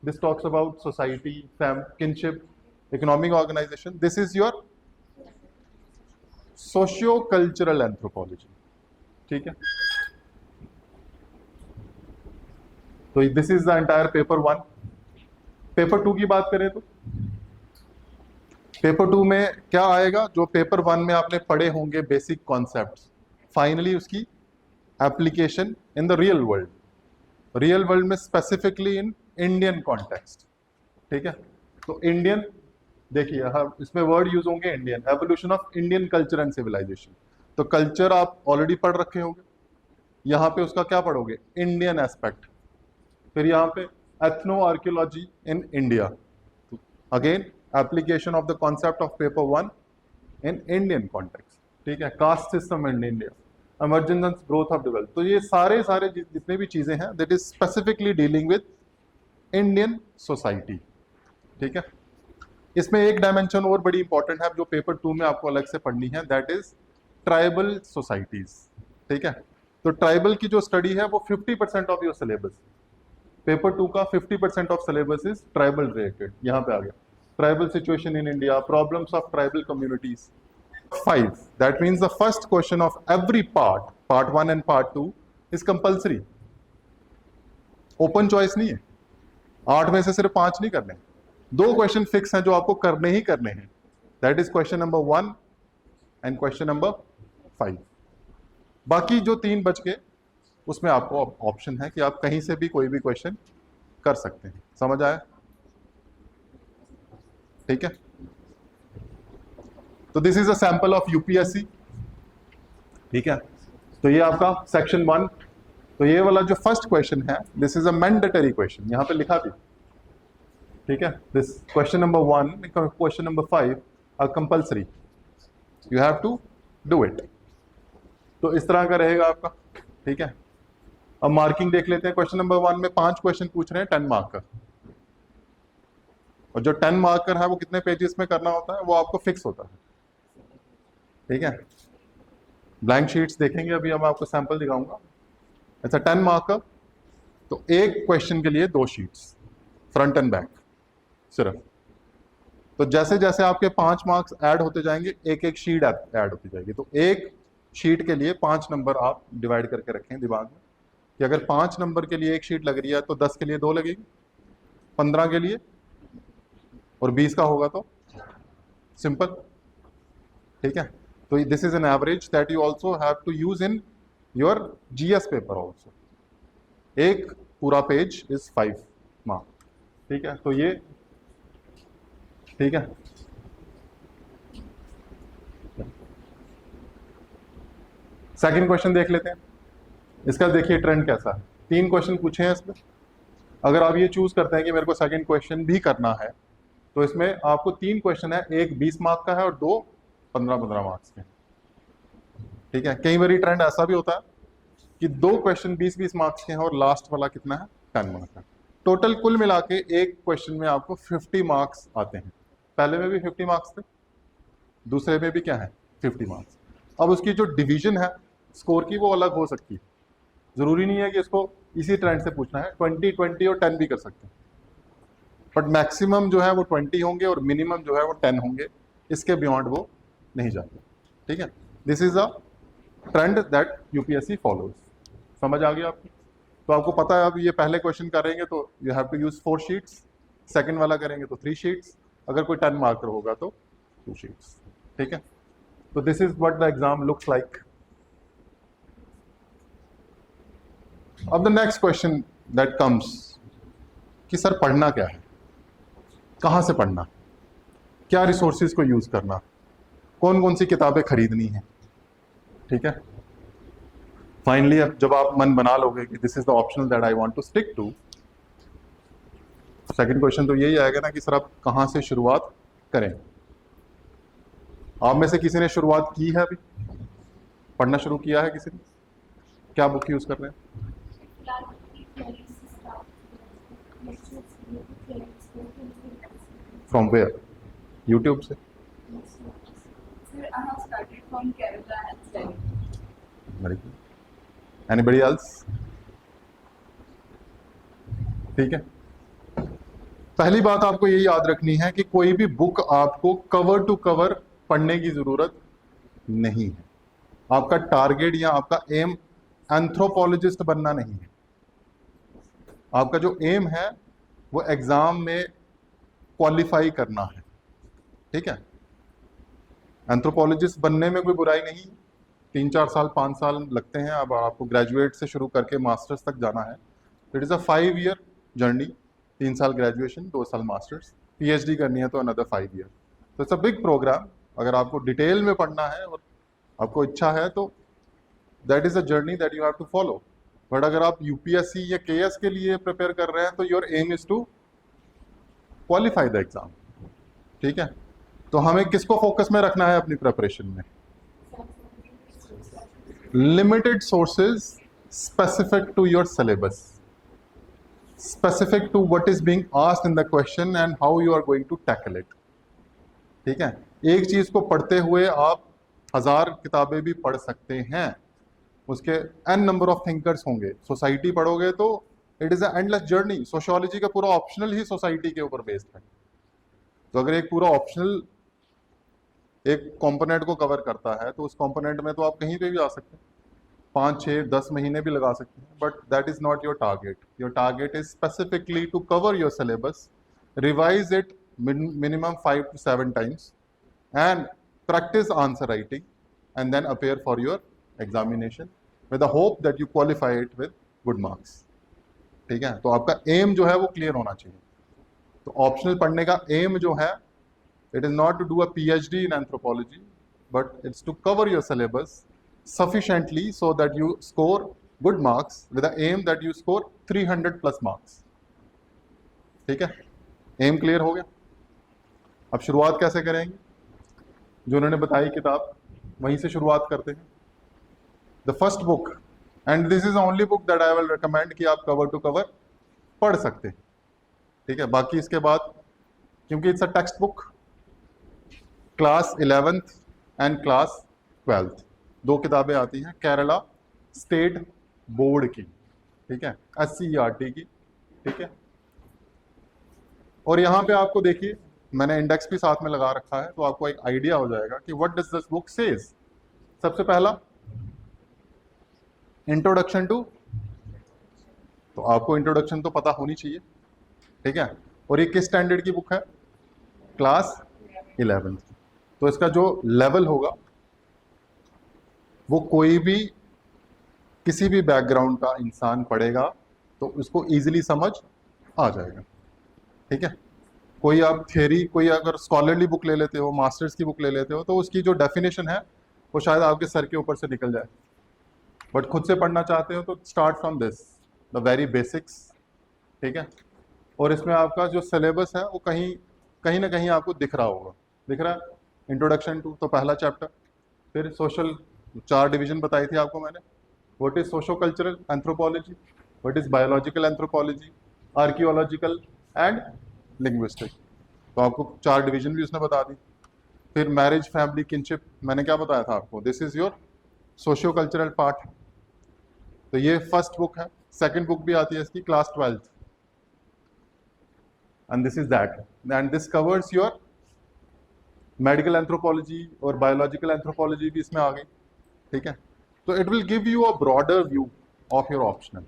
this talks about society, kinship, economic organization. This is your socio cultural anthropology. ठीक है, तो this is the entire paper 1। Paper 2 की बात करें तो पेपर 2 में क्या आएगा, जो पेपर 1 में आपने पढ़े होंगे बेसिक कॉन्सेप्ट्स, फाइनली उसकी application in the real world, real world में स्पेसिफिकली इन इंडियन कॉन्टेक्स्ट। ठीक है, तो इंडियन देखिए, हाँ, इसमें वर्ड यूज होंगे Indian, evolution of Indian culture and civilization. तो कल्चर आप ऑलरेडी पढ़ रखे होंगे, यहाँ पे उसका क्या पढ़ोगे, इंडियन एस्पेक्ट। फिर यहाँ पे ethno archaeology in India, again application of the concept of paper 1 in Indian context. ठीक है, caste system in India, emergence and growth of develop. तो ये सारे जितने भी चीजें हैं that is specifically dealing with Indian society. ठीक है, इसमें एक डायमेंशन और बड़ी इंपॉर्टेंट है जो पेपर 2 में आपको अलग से पढ़नी है, दैट इज ट्राइबल सोसाइटीज। ठीक है, तो ट्राइबल की जो स्टडी है वो 50% ऑफ योर सिलेबस, पेपर 2 का 50% of syllabus is tribal related. यहाँ पे आ गया tribal situation in India, problems of tribal communities, 5. That means the first question of every part 1 and part 2 is compulsory. Open choice नहीं है, 8 में से सिर्फ 5 नहीं करने, 2 क्वेश्चन फिक्स हैं जो आपको करने ही करने हैं. That is question number 1 and question number 5. बाकी जो 3 बच गए उसमें आपको ऑप्शन है कि आप कहीं से भी कोई भी क्वेश्चन कर सकते हैं. समझ आया? ठीक है. तो this is a sample of UPSC. ठीक है. तो ये आपका सेक्शन 1. तो ये वाला जो फर्स्ट क्वेश्चन है, this is a mandatory question, यहां पे लिखा भी. ठीक है. This question number 1, question number 5 are compulsory, you have to do it. तो इस तरह का रहेगा आपका. ठीक है. अब मार्किंग देख लेते हैं. क्वेश्चन नंबर 1 में 5 क्वेश्चन पूछ रहे हैं 10 मार्क का, और जो 10 मार्कर है वो कितने पेजेस में करना होता है वो आपको फिक्स होता है. ठीक है. ब्लैंक शीट्स देखेंगे अभी, हम आपको सैंपल दिखाऊंगा. अच्छा, 10 मार्कर, तो एक क्वेश्चन के लिए 2 शीट्स, फ्रंट एंड बैक सिर्फ. तो जैसे जैसे आपके 5 मार्क्स ऐड होते जाएंगे, एक एक शीट ऐड होती जाएगी. तो एक शीट के लिए 5 नंबर आप डिवाइड करके रखें दिमाग में कि अगर 5 नंबर के लिए एक शीट लग रही है तो 10 के लिए 2 लगेगी, 15 के लिए, और 20 का होगा तो सिंपल. ठीक है. तो this is an average that you also have to use in your GS paper also. एक पूरा पेज इज 5 मार्क. ठीक है. तो ये ठीक है. सेकंड क्वेश्चन देख लेते हैं. इसका देखिए ट्रेंड कैसा है. 3 क्वेश्चन पूछे हैं इसमें. अगर आप ये चूज करते हैं कि मेरे को सेकंड क्वेश्चन भी करना है, तो इसमें आपको 3 क्वेश्चन है, एक 20 मार्क का है और 2 15-15 मार्क्स के. ठीक है. कई बार ट्रेंड ऐसा भी होता है कि 2 क्वेश्चन 20-20 मार्क्स के हैं और लास्ट वाला कितना है, 10 मार्क्स का. टोटल कुल मिला के एक क्वेश्चन में आपको 50 मार्क्स आते हैं. पहले में भी 50 मार्क्स थे, दूसरे में भी क्या है, 50 मार्क्स. अब उसकी जो डिवीजन है स्कोर की वो अलग हो सकती है. जरूरी नहीं है कि इसको इसी ट्रेंड से पूछना है. 20, 20 और 10 भी कर सकते हैं, बट मैक्सिमम जो है वो 20 होंगे और मिनिमम जो है वो 10 होंगे. इसके बियॉन्ड वो नहीं जाते. ठीक है. This is a trend that UPSC follows. समझ आ गया आपको? तो आपको पता है अब ये पहले क्वेश्चन करेंगे तो you have to use 4 sheets, second वाला करेंगे तो 3 शीट्स, अगर कोई 10 मार्कर होगा तो 2 शीट्स. ठीक है. तो this is what the exam looks like. अब the next question that comes कि सर पढ़ना क्या है, कहाँ से पढ़ना, क्या रिसोर्सेज को यूज करना, कौन कौन सी किताबें खरीदनी है. ठीक है. फाइनली अब जब आप मन बना लोगे कि this is the optional that I want to stick to, second question तो यही आएगा ना कि सर आप कहाँ से शुरुआत करें. आप में से किसी ने शुरुआत की है, अभी पढ़ना शुरू किया है किसी ने? क्या बुक यूज कर रहे हैं? From where? यूट्यूब से? Anybody else? ठीक है. पहली बात आपको ये याद रखनी है कि कोई भी बुक आपको कवर टू कवर पढ़ने की जरूरत नहीं है. आपका टारगेट या आपका एम एंथ्रोपोलॉजिस्ट बनना नहीं है. आपका जो एम है वो एग्जाम में क्वालिफाई करना है. ठीक है. एंथ्रोपोलॉजिस्ट बनने में कोई बुराई नहीं, 3-4 साल 5 साल लगते हैं. अब आपको ग्रेजुएट से शुरू करके मास्टर्स तक जाना है. It is a 5 year journey. 3 साल ग्रेजुएशन, 2 साल मास्टर्स, पीएचडी करनी है तो अनदर 5 ईयर. तो इट्स अ बिग प्रोग्राम. अगर आपको डिटेल में पढ़ना है और आपको इच्छा है तो that is a journey that you have to follow. But अगर आप यूपीएससी या केएस के लिए प्रिपेयर कर रहे हैं तो your aim is to qualify the exam. ठीक है. तो हमें किसको फोकस में रखना है अपनी प्रिपरेशन में? Limited sources specific to your syllabus, specific to what is being asked in the question and how you are going to tackle it. ठीक है. एक चीज को पढ़ते हुए आप 1000 किताबें भी पढ़ सकते हैं. उसके n नंबर ऑफ थिंकर्स होंगे. सोसाइटी पढ़ोगे तो it is a endless journey. Sociology का पूरा ऑप्शनल ही सोसाइटी के ऊपर बेस्ड है. तो अगर एक पूरा ऑप्शनल एक कंपोनेंट को कवर करता है, तो उस कंपोनेंट में तो आप कहीं पे भी आ सकते हैं, 5, 6, 10 महीने भी लगा सकते हैं, but that is not your target. Your target is specifically to cover your syllabus, revise it minimum 5 to 7 times, and practice answer writing, and then appear for your examination with the hope that you qualify it with good marks. ठीक है, तो आपका M जो है वो clear होना चाहिए. तो ऑप्शनल पढ़ने का एम जो है, it is not to do a PhD in anthropology, but it's to cover your syllabus sufficiently so that you score good marks with the aim that you score 300 plus marks. ठीक है, M clear हो गया. अब शुरुआत कैसे करेंगे, जो उन्होंने बताई किताब वहीं से शुरुआत करते हैं. The first book, and this is only book that I will recommend कि आप कवर टू कवर पढ़ सकते हैं. ठीक है, बाकी इसके बाद क्योंकि it's a text book, class 11th and class 12th 2 किताबें आती हैं केरला स्टेट बोर्ड की. ठीक है, SCERT की. ठीक है, और यहाँ पे आपको देखिए मैंने इंडेक्स भी साथ में लगा रखा है, तो आपको एक आइडिया हो जाएगा कि what does this book says. सबसे पहला इंट्रोडक्शन टू, तो आपको इंट्रोडक्शन तो पता होनी चाहिए. ठीक है, और ये किस स्टैंडर्ड की बुक है, क्लास 11th. तो इसका जो लेवल होगा वो कोई भी किसी भी बैकग्राउंड का इंसान पढ़ेगा तो उसको इजीली समझ आ जाएगा. ठीक है, कोई आप थियरी, कोई अगर स्कॉलरली बुक ले लेते हो, मास्टर्स की बुक ले लेते हो, तो उसकी जो डेफिनेशन है वो शायद आपके सर के ऊपर से निकल जाए. बट खुद से पढ़ना चाहते हो तो start from this, the very basics. ठीक है, और इसमें आपका जो सिलेबस है वो कहीं ना कहीं आपको दिख रहा होगा. दिख रहा है, इंट्रोडक्शन टू तो पहला चैप्टर. फिर सोशल, 4 डिवीजन बताई थी आपको मैंने. What is socio cultural anthropology, what is biological anthropology, archaeological and linguistic. तो आपको 4 डिवीजन भी उसने बता दी. फिर मैरिज, फैमिली, किनशिप, मैंने क्या बताया था आपको, this is your socio cultural part. तो ये फर्स्ट बुक है. सेकंड बुक भी आती है इसकी, class 12th, and this is that, and this covers your medical anthropology और बायोलॉजिकल एंथ्रोपोलॉजी भी इसमें आ गई. ठीक है, तो it will give you a broader view of your optional.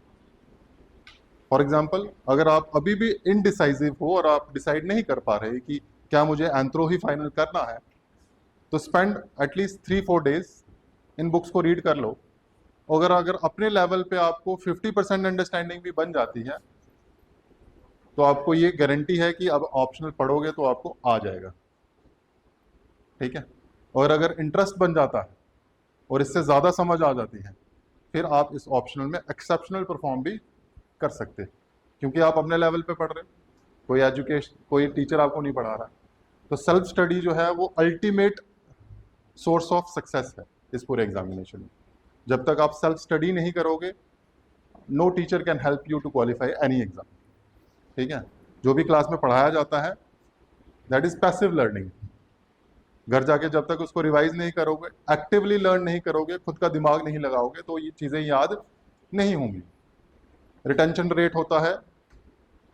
For example, अगर आप अभी भी इनडिसाइसिव हो और आप डिसाइड नहीं कर पा रहे कि क्या मुझे एंथ्रो ही फाइनल करना है, तो spend at least 3-4 days in books को रीड कर लो. अगर अपने लेवल पे आपको 50% अंडरस्टैंडिंग भी बन जाती है तो आपको ये गारंटी है कि अब ऑप्शनल पढ़ोगे तो आपको आ जाएगा. ठीक है, और अगर इंटरेस्ट बन जाता है और इससे ज़्यादा समझ आ जाती है, फिर आप इस ऑप्शनल में एक्सेप्शनल परफॉर्म भी कर सकते हैं, क्योंकि आप अपने लेवल पे पढ़ रहे हो, कोई एजुकेशन, कोई टीचर आपको नहीं पढ़ा रहा. तो सेल्फ स्टडी जो है वो अल्टीमेट सोर्स ऑफ सक्सेस है इस पूरे एग्जामिनेशन में. जब तक आप सेल्फ स्टडी नहीं करोगे, no teacher can help you to qualify any exam. ठीक है, जो भी क्लास में पढ़ाया जाता है दैट इज पैसिव लर्निंग. घर जाके जब तक उसको रिवाइज नहीं करोगे, एक्टिवली लर्न नहीं करोगे, खुद का दिमाग नहीं लगाओगे, तो ये चीज़ें याद नहीं होंगी. रिटेंशन रेट होता है,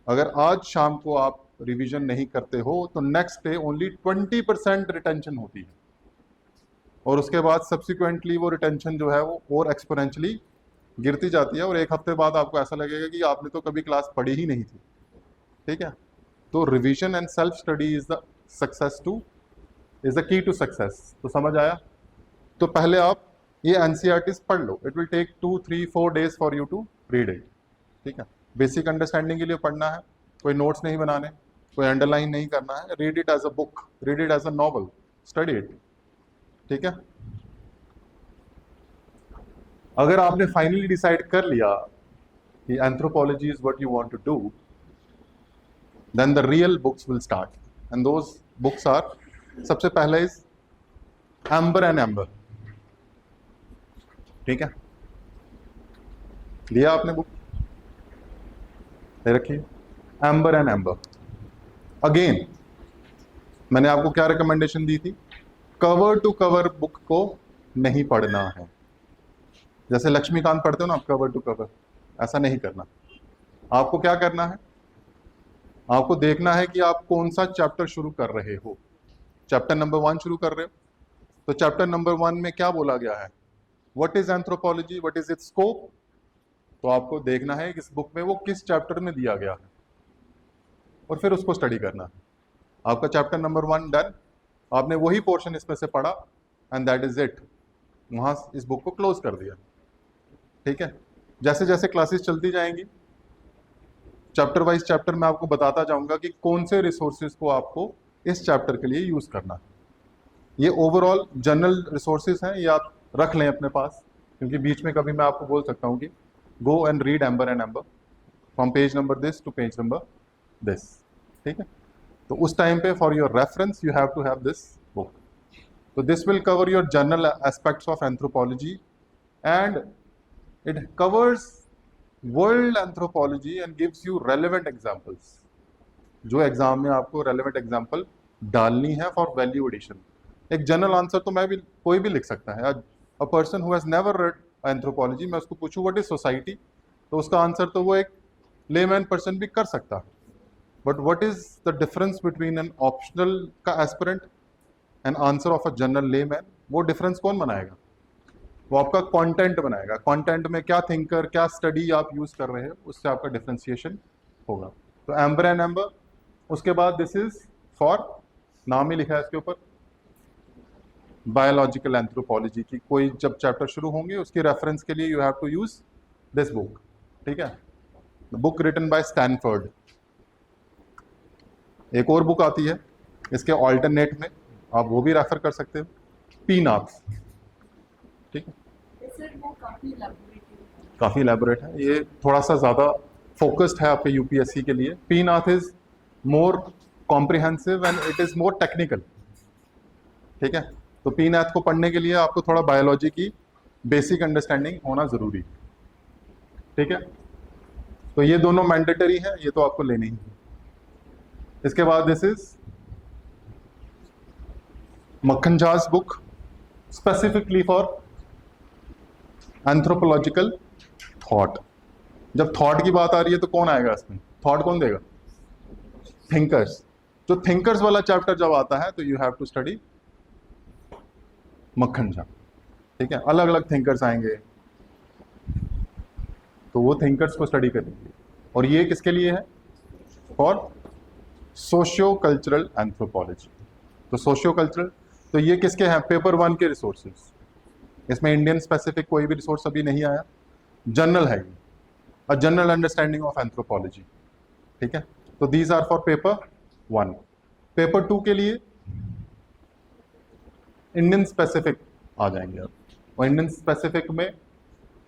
अगर आज शाम को आप रिवीजन नहीं करते हो तो नेक्स्ट डे ओनली 20% रिटेंशन होती है, और उसके बाद सब्सिक्वेंटली वो रिटेंशन जो है वो और एक्सपोनेंशियली गिरती जाती है, और एक हफ्ते बाद आपको ऐसा लगेगा कि आपने तो कभी क्लास पढ़ी ही नहीं थी. ठीक है, तो revision and self study is the success to is the key to success. तो समझ आया. तो पहले आप ये NCERTs पढ़ लो. It will take 2-3-4 days for you to read it. ठीक है, बेसिक अंडरस्टैंडिंग के लिए पढ़ना है, कोई नोट्स नहीं बनाने, कोई अंडरलाइन नहीं करना है. Read it as a book, read it as a novel, study it. ठीक है, अगर आपने फाइनली डिसाइड कर लिया कि anthropology is what you want to do, then the real books will start, and those books are, सबसे पहले is amber and amber. ठीक है, लिया आपने बुक, ले रखिए, एम्बर एंड एम्बर. अगेन मैंने आपको क्या रिकमेंडेशन दी थी, कवर टू कवर बुक को नहीं पढ़ना है. जैसे लक्ष्मीकांत पढ़ते हो ना आप, कवर टू कवर, ऐसा नहीं करना. आपको क्या करना है, आपको देखना है कि आप कौन सा चैप्टर शुरू कर रहे हो. चैप्टर नंबर 1 शुरू कर रहे हो, तो चैप्टर नंबर 1 में क्या बोला गया है, what is anthropology, what is it's scope. तो आपको देखना है इस बुक में वो किस चैप्टर में दिया गया है और फिर उसको स्टडी करना है। आपका चैप्टर नंबर 1 डन, आपने वही पोर्शन इसमें से पढ़ा एंड दैट इज इट, वहां इस बुक को क्लोज कर दिया। ठीक है, जैसे जैसे क्लासेस चलती जाएंगी चैप्टर वाइज चैप्टर मैं आपको बताता जाऊंगा कि कौन से रिसोर्सेज को आपको इस चैप्टर के लिए यूज करना है। ये ओवरऑल जनरल रिसोर्सेज हैं, ये आप रख लें अपने पास, क्योंकि बीच में कभी मैं आपको बोल सकता हूँ कि go and read Ember and Ember from page number this to page number this. ठीक है, तो उस टाइम पे for your reference you have to have this book. तो this will cover your general aspects of anthropology and it covers world anthropology and gives you relevant examples। जो exam में आपको relevant example डालनी है for value addition. एक general answer तो मैं भी कोई भी लिख सकता है। अ person who has never red anthropology, मैं उसको पूछूं व्हाट इज सोसाइटी, तो उसका आंसर तो वो एक लेमैन पर्सन भी कर सकता है। But what is the difference between an optional का aspirant and answer of a general layman, वो डिफरेंस कौन बनाएगा, वो आपका कंटेंट बनाएगा। कंटेंट में क्या थिंकर, क्या स्टडी आप यूज कर रहे हैं, उससे आपका डिफरेंशिएशन होगा। तो एम्बर एंड एम्बर, उसके बाद दिस इज फॉर, नाम ही लिखा है इसके ऊपर, बायोलॉजिकल एंथ्रोपोलॉजी की कोई जब चैप्टर शुरू होंगे उसके रेफरेंस के लिए you have to use this book. ठीक है, the book written by Stanford. एक और बुक आती है इसके ऑल्टरनेट में, आप वो भी रेफर कर सकते हो, पी नाथ। ठीक है, काफी इलेबोरेट है, ये थोड़ा सा ज्यादा फोकस्ड है आपके यूपीएससी के लिए। P Nath is more comprehensive and it is more technical. ठीक है, तो पी नाथ को पढ़ने के लिए आपको थोड़ा बायोलॉजी की बेसिक अंडरस्टैंडिंग होना जरूरी। ठीक है, तो ये दोनों मैंडेटरी है, ये तो आपको लेनी ही। इसके बाद this is Makkhan Jha's book specifically for anthropological thought. जब थॉट की बात आ रही है तो कौन आएगा इसमें, थॉट कौन देगा, थिंकर्स। जो थिंकर्स वाला चैप्टर जब आता है तो यू हैव टू स्टडी मक्खन झा। ठीक है, अलग अलग थिंकर्स आएंगे तो वो थिंकर्स को स्टडी करेंगे। और ये किसके लिए है, फॉर सोशियो कल्चरल एंथ्रोपोलॉजी। तो सोशियो कल्चरल, तो ये किसके हैं, पेपर 1 के रिसोर्सेज। इसमें इंडियन स्पेसिफिक कोई भी रिसोर्स अभी नहीं आया, जनरल है, a general understanding of anthropology. ठीक है, तो these are for paper 1। Paper 2 के लिए इंडियन स्पेसिफिक आ जाएंगे अब, और इंडियन स्पेसिफिक में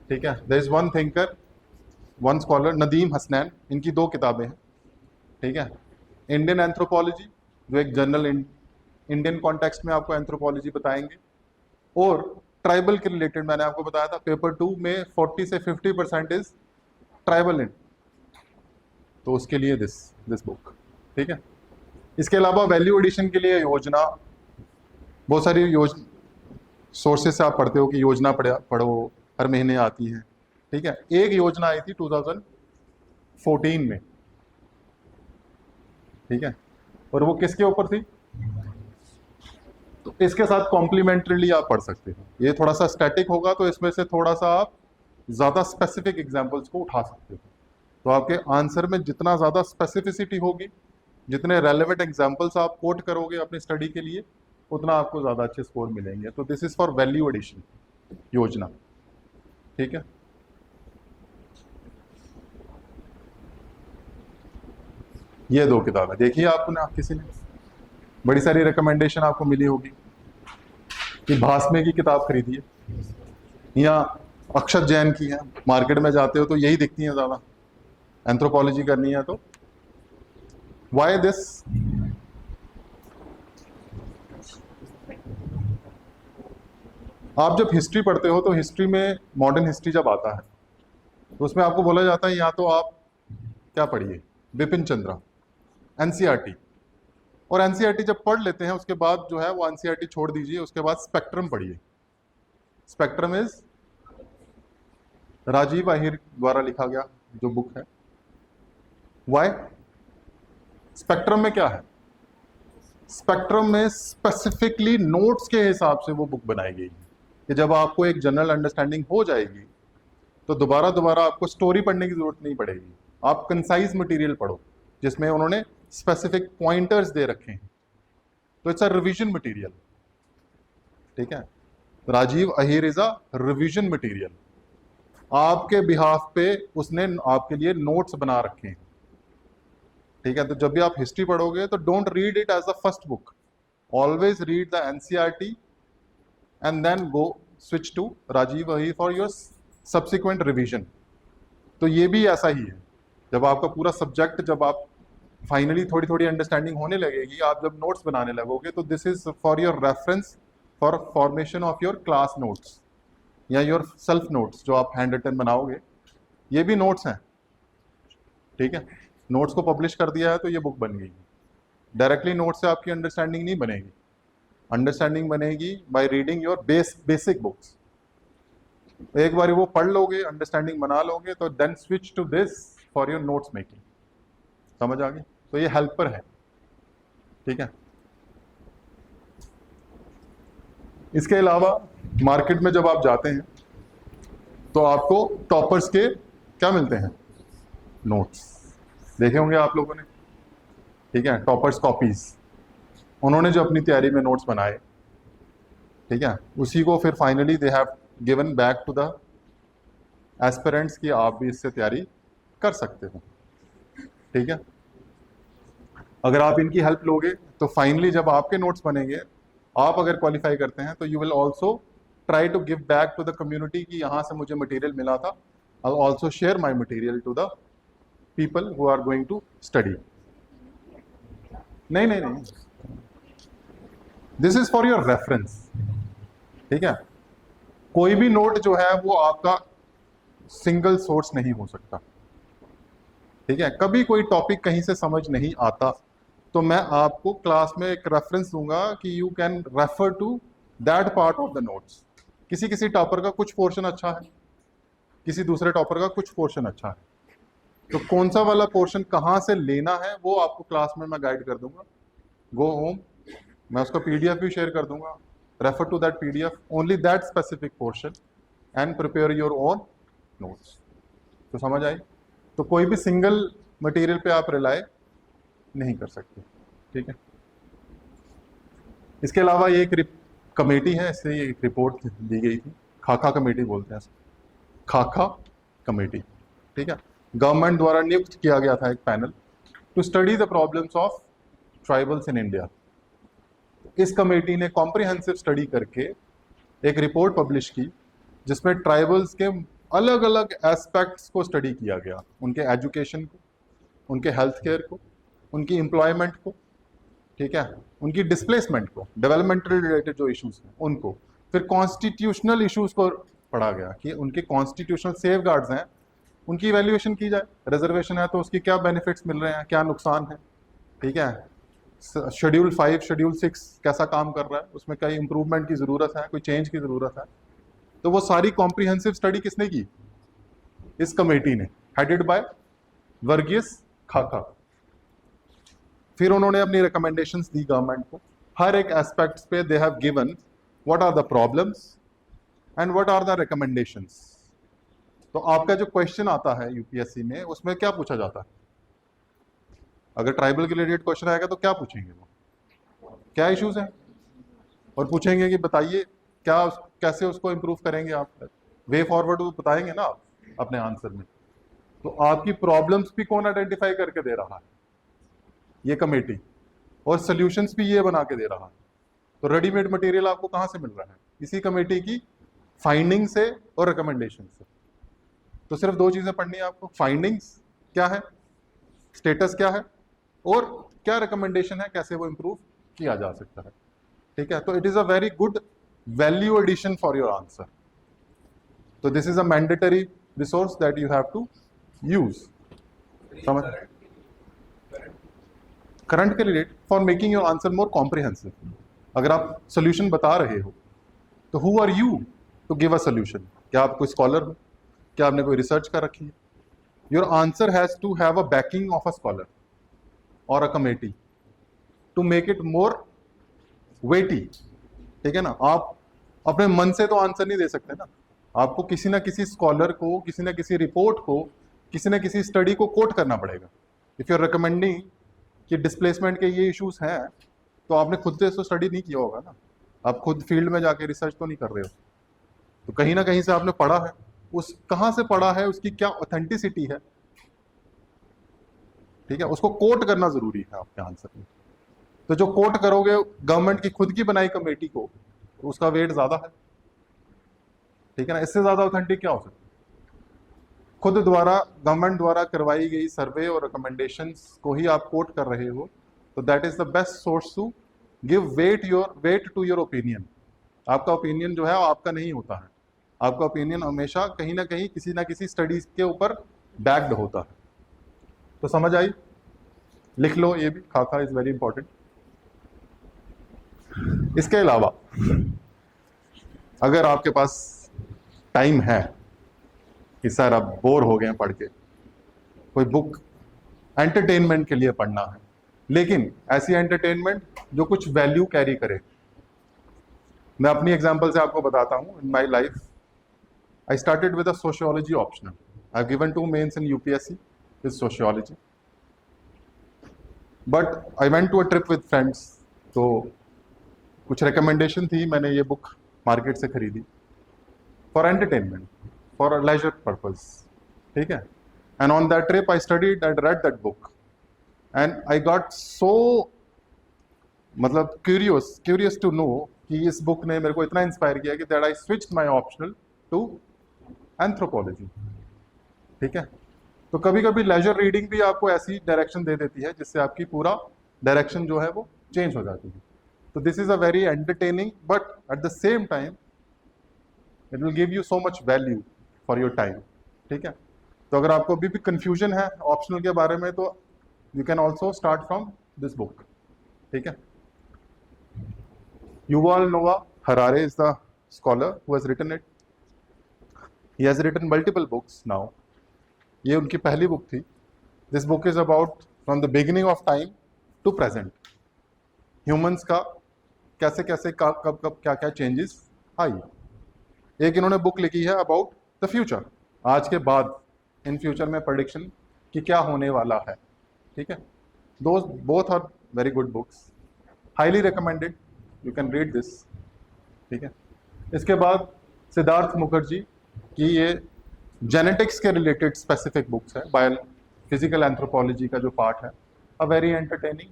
ठीक है there is one thinker, one scholar, Nadeem Hasnain, इनकी 2 किताबें हैं। ठीक है, इंडियन एंथ्रोपोलॉजी जो एक जनरल इंडियन कॉन्टेक्स्ट में आपको एंथ्रोपोलॉजी बताएंगे, और ट्राइबल के रिलेटेड मैंने आपको बताया था पेपर 2 में 40 से 50% इज ट्राइबल इन, तो उसके लिए दिस बुक। ठीक है, इसके अलावा वैल्यू एडिशन के लिए योजना, बहुत सारी सोर्सेज से आप पढ़ते हो कि योजना पढ़ो, हर महीने आती है। ठीक है, एक योजना आई थी 2014 में। ठीक है, और वो किसके ऊपर थी, तो इसके साथ कॉम्प्लीमेंट्रीली आप पढ़ सकते हो। ये थोड़ा सा स्टैटिक होगा तो इसमें से थोड़ा सा आप ज्यादा स्पेसिफिक एग्जांपल्स को उठा सकते हो। तो आपके आंसर में जितना ज्यादा स्पेसिफिसिटी होगी, जितने रेलेवेंट एग्जांपल्स आप कोट करोगे अपनी स्टडी के लिए, उतना आपको ज्यादा अच्छे स्कोर मिलेंगे। तो this is for value addition योजना। ठीक है, ये 2 किताबें देखिए आपने, आप किसी ने बड़ी सारी रिकमेंडेशन आपको मिली होगी कि भासमे की किताब खरीदिए या अक्षत जैन की है, मार्केट में जाते हो तो यही दिखती है ज्यादा, एंथ्रोपोलॉजी करनी है तो। व्हाई दिस, आप जब हिस्ट्री पढ़ते हो तो हिस्ट्री में मॉडर्न हिस्ट्री जब आता है तो उसमें आपको बोला जाता है या तो आप क्या पढ़िए, बिपिन चंद्रा, एनसीईआरटी, और एनसीईआरटी जब पढ़ लेते हैं उसके बाद जो है वो एनसीईआरटी छोड़ दीजिए, उसके बाद स्पेक्ट्रम पढ़िए। स्पेक्ट्रम इज राजीव आहिर द्वारा लिखा गया जो बुक है। वाई, स्पेक्ट्रम में क्या है, स्पेक्ट्रम में स्पेसिफिकली नोट्स के हिसाब से वो बुक बनाई गई कि जब आपको एक जनरल अंडरस्टैंडिंग हो जाएगी तो दोबारा दोबारा आपको स्टोरी पढ़ने की जरूरत नहीं पड़ेगी, आप कंसाइज मटेरियल पढ़ो जिसमें उन्होंने स्पेसिफिक पॉइंटर्स दे रखे हैं। तो इट्स अ रिवीजन मटेरियल, ठीक है। Rajeev Ahir is a revision material, आपके बिहाफ पे उसने आपके लिए नोट्स बना रखे हैं, ठीक है। तो जब भी आप हिस्ट्री पढ़ोगे तो don't read it as the first book, always read the NCERT and then go switch to Rajeev Ahir for your subsequent revision. तो ये भी ऐसा ही है, जब आपका पूरा सब्जेक्ट, जब आप फाइनली थोड़ी थोड़ी अंडरस्टैंडिंग होने लगेगी, आप जब नोट्स बनाने लगोगे तो this is for your reference for formation of your class notes या योर सेल्फ नोट्स जो आप हैंड रिटन बनाओगे, ये भी नोट्स हैं, ठीक है। नोट्स को पब्लिश कर दिया है तो ये बुक बन गई। डायरेक्टली नोट्स से आपकी अंडरस्टैंडिंग नहीं बनेगी, अंडरस्टैंडिंग बनेगी by reading your basic books. एक बार वो पढ़ लोगे, अंडरस्टैंडिंग बना लोगे, तो then switch to this for your notes making. समझ आ गई? तो ये हेल्पर है, ठीक है। इसके अलावा मार्केट में जब आप जाते हैं तो आपको टॉपर्स के क्या मिलते हैं? नोट्स। देखे होंगे आप लोगों ने, ठीक है, टॉपर्स कॉपीज। उन्होंने जो अपनी तैयारी में नोट्स बनाए, ठीक है, उसी को फिर finally they have given back to the aspirants कि आप भी इससे तैयारी कर सकते हो, ठीक है। अगर आप इनकी हेल्प लोगे तो फाइनली जब आपके नोट्स बनेंगे, आप अगर क्वालिफाई करते हैं तो you will also try to give back to the community कि यहाँ से मुझे मटेरियल मिला था, I also share my material to the people who are going to study. नहीं नहीं नहीं, this is for your reference, ठीक है। कोई भी नोट जो है वो आपका सिंगल सोर्स नहीं हो सकता, ठीक है। कभी कोई टॉपिक कहीं से समझ नहीं आता तो मैं आपको क्लास में एक रेफरेंस दूंगा कि you can refer to that part of the notes. किसी किसी टॉपर का कुछ पोर्शन अच्छा है, किसी दूसरे टॉपर का कुछ पोर्शन अच्छा है, तो कौन सा वाला पोर्शन कहाँ से लेना है वो आपको क्लास में मैं गाइड कर दूंगा। गो होम, मैं उसका पीडीएफ भी शेयर कर दूंगा, refer to that PDF, only that specific portion and prepare your own notes. तो समझ आई? तो कोई भी सिंगल मटेरियल पे आप रिलाय नहीं कर सकते, ठीक है। इसके अलावा ये एक कमेटी है, इससे एक रिपोर्ट दी गई थी, खाका कमेटी बोलते हैं, खाका कमेटी, ठीक है। गवर्नमेंट द्वारा नियुक्त किया गया था एक panel to study the problems of tribals in India. इस कमेटी ने कॉम्प्रिहेंसिव स्टडी करके एक रिपोर्ट पब्लिश की जिसमें ट्राइबल्स के अलग अलग एस्पेक्ट्स को स्टडी किया गया, उनके एजुकेशन को, उनके हेल्थ केयर को, उनकी एम्प्लॉयमेंट को, ठीक है, उनकी डिस्प्लेसमेंट को, डेवलपमेंटल रिलेटेड जो इश्यूज हैं उनको, फिर कॉन्स्टिट्यूशनल इश्यूज को पढ़ा गया कि उनके कॉन्स्टिट्यूशनल सेफगार्ड्स हैं, उनकी इवैल्यूएशन की जाए। रिजर्वेशन है तो उसकी क्या बेनिफिट्स मिल रहे हैं, क्या नुकसान है, ठीक है। शेड्यूल 5, शेड्यूल 6 कैसा काम कर रहा है, उसमें कई इंप्रूवमेंट की ज़रूरत है, कोई चेंज की ज़रूरत है। तो वो सारी कॉम्प्रिहेंसिव स्टडी किसने की? इस कमेटी ने, हेडेड बाय वर्गीस खाका। फिर उन्होंने अपनी रिकमेंडेशंस दी गवर्नमेंट को, हर एक एस्पेक्ट्स पे they have given what are the problems and what are the recommendations. तो आपका जो क्वेश्चन आता है यूपीएससी में, उसमें क्या पूछा जाता है? अगर ट्राइबल के रिलेटेड क्वेश्चन आएगा तो क्या पूछेंगे? वो क्या इश्यूज हैं, और पूछेंगे कि बताइए क्या, कैसे उसको इम्प्रूव करेंगे आप, वे फॉरवर्ड बताएंगे ना आप अपने आंसर में। तो आपकी प्रॉब्लम्स भी कौन आइडेंटिफाई करके दे रहा है? ये कमेटी, और सॉल्यूशंस भी ये बना के दे रहा है। तो रेडीमेड मटेरियल आपको कहाँ से मिल रहा है? इसी कमेटी की फाइंडिंग से और रिकमेंडेशन से। तो सिर्फ दो चीजें पढ़नी है आपको, फाइंडिंग्स क्या है, स्टेटस क्या है, और क्या रिकमेंडेशन है, कैसे वो इम्प्रूव किया जा सकता है, ठीक है। तो it is a very good value addition for your answer. तो this is a mandatory resource that you have to use. समझ? करंट के relate for making your answer more comprehensive. अगर आप सोल्यूशन बता रहे हो तो who are you to give a solution? क्या आप कोई स्कॉलर हो? क्या आपने कोई रिसर्च कर रखी है? Your answer has to have a backing of a scholar और a committee, to make it more weighty. ठीक है ना, आप अपने मन से तो आंसर नहीं दे सकते ना, आपको किसी ना किसी स्कॉलर को, किसी ना किसी रिपोर्ट को, किसी ना किसी स्टडी को कोट करना पड़ेगा। इफ यू आर रिकमेंडिंग कि डिस्प्लेसमेंट के ये इश्यूज हैं, तो आपने खुद से तो स्टडी नहीं किया होगा ना, आप खुद फील्ड में जाके रिसर्च तो नहीं कर रहे हो, तो कहीं ना कहीं से आपने पढ़ा है। उस कहाँ से पढ़ा है, उसकी क्या ऑथेंटिसिटी है, ठीक है, उसको कोट करना जरूरी है आपके आंसर में। तो जो कोट करोगे गवर्नमेंट की खुद की बनाई कमेटी को, तो उसका वेट ज्यादा है। ठीक है ना, इससे ज्यादा ऑथेंटिक क्या हो सकता है? खुद द्वारा, गवर्नमेंट द्वारा करवाई गई सर्वे और रिकमेंडेशंस को ही आप कोट कर रहे हो, तो that is the best source to give weight to your opinion. आपका ओपिनियन जो है वो आपका नहीं होता है, आपका ओपिनियन हमेशा कहीं ना कहीं किसी ना किसी स्टडीज के ऊपर बैक्ड होता है। तो समझ आई? लिख लो ये भी, खाका इज वेरी इंपॉर्टेंट। इसके अलावा अगर आपके पास टाइम है कि सर अब बोर हो गए हैं पढ़ के, कोई बुक एंटरटेनमेंट के लिए पढ़ना है, लेकिन ऐसी एंटरटेनमेंट जो कुछ वैल्यू कैरी करे। मैं अपनी एग्जांपल से आपको बताता हूं। In my life I started with a sociology optional. I have given 2 mains in UPSC with sociology, but I went to a trip with friends, तो कुछ रिकमेंडेशन थी, मैंने ये बुक मार्केट से खरीदी for entertainment, for leisure purpose. ठीक है, and on that trip I studied and read that book and I got so मतलब क्यूरियस टू नो कि इस बुक ने मेरे को इतना इंस्पायर किया कि that I switched my optional to anthropology. ठीक है, तो कभी कभी लेजर रीडिंग भी आपको ऐसी डायरेक्शन दे देती है जिससे आपकी पूरा डायरेक्शन जो है वो चेंज हो जाती है। तो this is a very entertaining, but at the same time it will give you so much value for your time. ठीक है, तो अगर आपको अभी भी कंफ्यूजन है ऑप्शनल के बारे में, तो you can also start from this book. ठीक है, युval Noah Harari is the scholar who has written it. He has written multiple books now. ये उनकी पहली बुक थी। This book is about from the beginning of time to present, humans का कैसे कैसे कब कब क्या क्या चेंजेस आई। एक इन्होंने बुक लिखी है अबाउट द फ्यूचर, आज के बाद, इन फ्यूचर में प्रेडिक्शन कि क्या होने वाला है। ठीक है, those both are very good books, highly recommended, you can read this. ठीक है, इसके बाद सिद्धार्थ मुखर्जी की ये जेनेटिक्स के रिलेटेड स्पेसिफिक बुक्स है, बायो फिजिकल एंथ्रोपोलॉजी का जो पार्ट है, अ वेरी एंटरटेनिंग।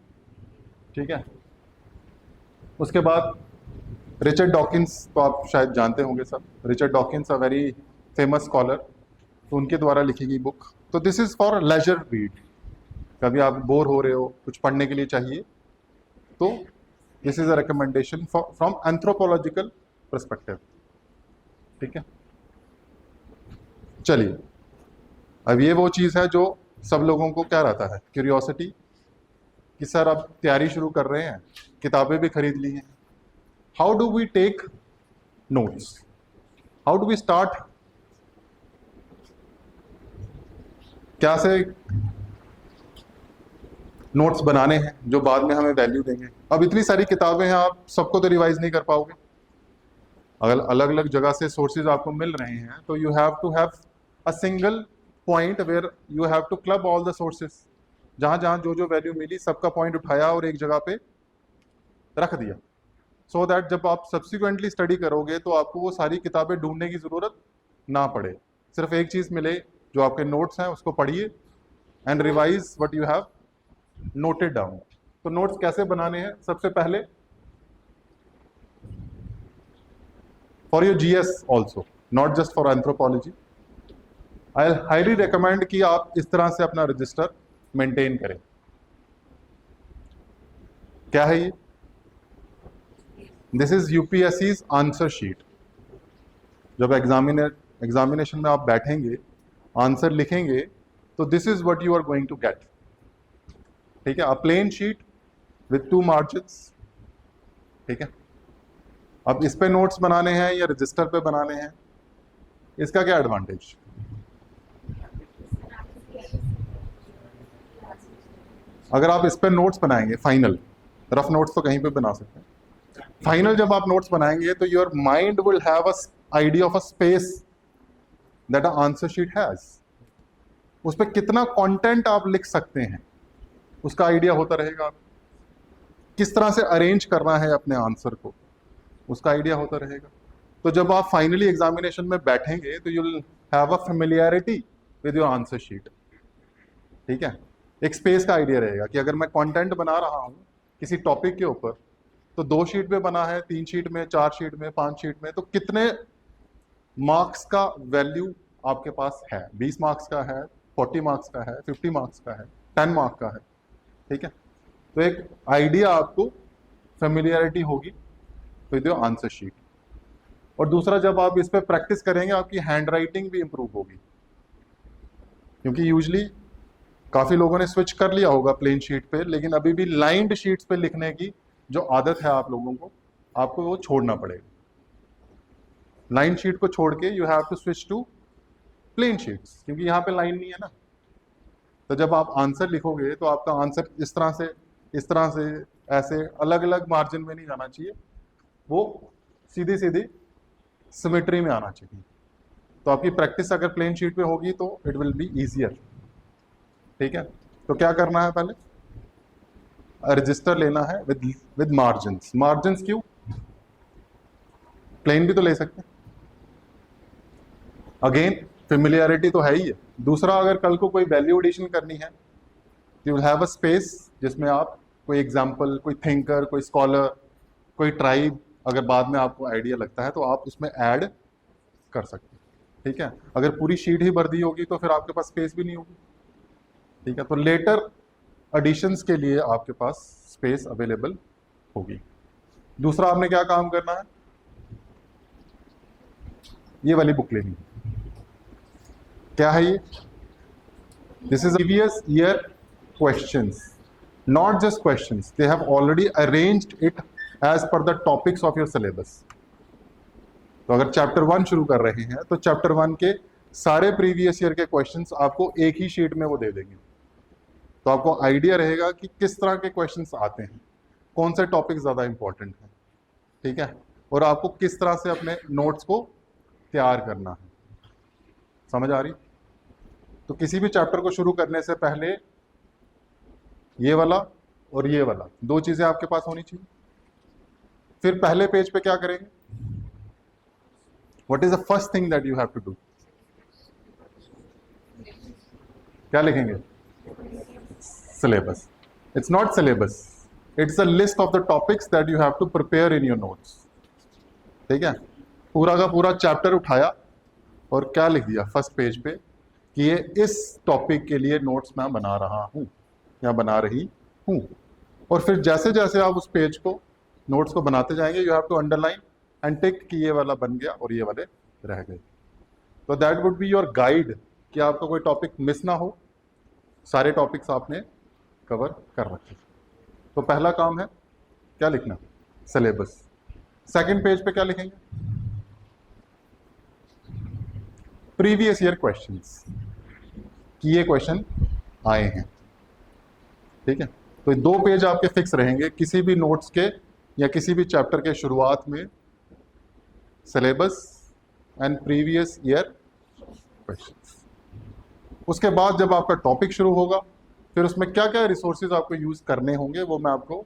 ठीक है, उसके बाद रिचर्ड डॉकिंस, तो आप शायद जानते होंगे सब, Richard Dawkins a very famous scholar, तो उनके द्वारा लिखी गई बुक। तो this is for leisure read, कभी आप बोर हो रहे हो, कुछ पढ़ने के लिए चाहिए, तो this is a recommendation from anthropological perspective. ठीक है, चलिए, अब ये वो चीज़ है जो सब लोगों को क्या रहता है, क्यूरियोसिटी, कि सर अब तैयारी शुरू कर रहे हैं, किताबें भी खरीद ली हैं, how do we take notes, how do we start, क्या से नोट्स बनाने हैं जो बाद में हमें वैल्यू देंगे। अब इतनी सारी किताबें हैं, आप सबको तो रिवाइज नहीं कर पाओगे, अगर अलग अलग जगह से सोर्सेज आपको मिल रहे हैं, तो you have to have a single point where you have to club all the sources, जहां जहां जो जो वैल्यू मिली सबका पॉइंट उठाया और एक जगह पे रख दिया, सो दैट जब आप सब्सिक्वेंटली स्टडी करोगे तो आपको वो सारी किताबें ढूंढने की जरूरत ना पड़े, सिर्फ एक चीज मिले, जो आपके नोट्स हैं उसको पढ़िए and revise what you have noted down. तो नोट्स कैसे बनाने हैं? सबसे पहले for your GS also, not just for anthropology, I highly recommend कि आप इस तरह से अपना रजिस्टर मेंटेन करें। क्या है ये? This is UPSC's answer sheet. जब एग्जामिनेशन में आप बैठेंगे, आंसर लिखेंगे, तो this is what you are going to get. ठीक है, a plain sheet with 2 margins. ठीक है, अब इस पे नोट्स बनाने हैं या रजिस्टर पे बनाने हैं, इसका क्या एडवांटेज? अगर आप इस पे नोट्स बनाएंगे फाइनल रफ नोट्स तो कहीं पे बना सकते हैं। फाइनल जब आप नोट्स बनाएंगे तो your mind will have a idea of a space that a answer sheet has. उस पर कितना कंटेंट आप लिख सकते हैं उसका आइडिया होता रहेगा। किस तरह से अरेंज करना है अपने आंसर को उसका आइडिया होता रहेगा। तो जब आप फाइनली एग्जामिनेशन में बैठेंगे तो you will have a familiarity with your answer sheet. ठीक है, एक स्पेस का आइडिया रहेगा कि अगर मैं कंटेंट बना रहा हूं किसी टॉपिक के ऊपर तो 2 शीट में बना है, 3 शीट में, 4 शीट में, 5 शीट में, तो कितने मार्क्स का वैल्यू आपके पास है। 20 मार्क्स का है, 40 मार्क्स का है, 50 मार्क्स का है, 10 मार्क्स का है। ठीक है, तो एक आइडिया आपको फेमिलियरिटी होगी विद योर आंसर शीट। और दूसरा, जब आप इस पर प्रैक्टिस करेंगे आपकी हैंड राइटिंग भी इंप्रूव होगी, क्योंकि यूजली काफी लोगों ने स्विच कर लिया होगा प्लेन शीट पे, लेकिन अभी भी लाइंड शीट्स पे लिखने की जो आदत है आप लोगों को, आपको वो छोड़ना पड़ेगा। लाइन शीट को छोड़ के you have to switch to plain sheets, क्योंकि यहाँ पे लाइन नहीं है ना। तो जब आप आंसर लिखोगे तो आपका आंसर इस तरह से, इस तरह से, ऐसे अलग अलग मार्जिन में नहीं जाना चाहिए, वो सीधी सीधी सिमेट्री में आना चाहिए। तो आपकी प्रैक्टिस अगर प्लेन शीट पे होगी तो इट विल बी ईजियर। ठीक है, तो क्या करना है, पहले रजिस्टर लेना है विद मार्जिन्स। मार्जिन्स क्यों, प्लेन भी तो ले सकते हैं। अगेन फेमिलियरिटी तो है ही है। दूसरा, अगर कल को कोई वैल्यू एडिशन करनी है you will have a space जिसमें आप कोई एग्जाम्पल, कोई थिंकर, कोई स्कॉलर, कोई ट्राइब, अगर बाद में आपको आइडिया लगता है तो आप उसमें ऐड कर सकते हैं। ठीक है, अगर पूरी शीट ही भर दी होगी तो फिर आपके पास स्पेस भी नहीं होगी। ठीक है, तो लेटर एडिशंस के लिए आपके पास स्पेस अवेलेबल होगी। दूसरा, आपने क्या काम करना है, ये वाली बुक लेनी है। क्या है ये, this is previous year questions, not just questions, they have already arranged it as per the topics of your syllabus. तो अगर चैप्टर 1 शुरू कर रहे हैं तो चैप्टर 1 के सारे प्रीवियस ईयर के क्वेश्चंस आपको एक ही शीट में वो दे देंगे। तो आपको आइडिया रहेगा कि किस तरह के क्वेश्चंस आते हैं, कौन से टॉपिक ज़्यादा इंपॉर्टेंट हैं। ठीक है, और आपको किस तरह से अपने नोट्स को तैयार करना है। समझ आ रही। तो किसी भी चैप्टर को शुरू करने से पहले ये वाला और ये वाला 2 चीज़ें आपके पास होनी चाहिए। फिर पहले पेज पे क्या करेंगे, what is the first thing that you have to do, क्या लिखेंगे, syllabus. It's not syllabus, it's a list of the topics that you have to prepare in your notes. ठीक है, पूरा का पूरा चैप्टर उठाया और क्या लिख दिया फर्स्ट पेज पे कि ये इस टॉपिक के लिए नोट्स मैं बना रहा हूं या बना रही हूं। और फिर जैसे जैसे आप उस पेज को, नोट्स को बनाते जाएंगे, you have to underline and tick कि ये वाला बन गया और ये वाले रह गए। तो that would be your guide कि आपका कोई टॉपिक मिस ना हो, सारे टॉपिक्स आपने कवर कर रखे। तो पहला काम है क्या लिखना, सिलेबस। सेकंड पेज पे क्या लिखेंगे, प्रीवियस ईयर क्वेश्चंस, कि ये क्वेश्चन आए हैं। ठीक है, तो 2 पेज आपके फिक्स रहेंगे किसी भी नोट्स के या किसी भी चैप्टर के शुरुआत में, syllabus and previous year questions. उसके बाद जब आपका टॉपिक शुरू होगा फिर उसमें क्या क्या रिसोर्सेज आपको यूज करने होंगे वो मैं आपको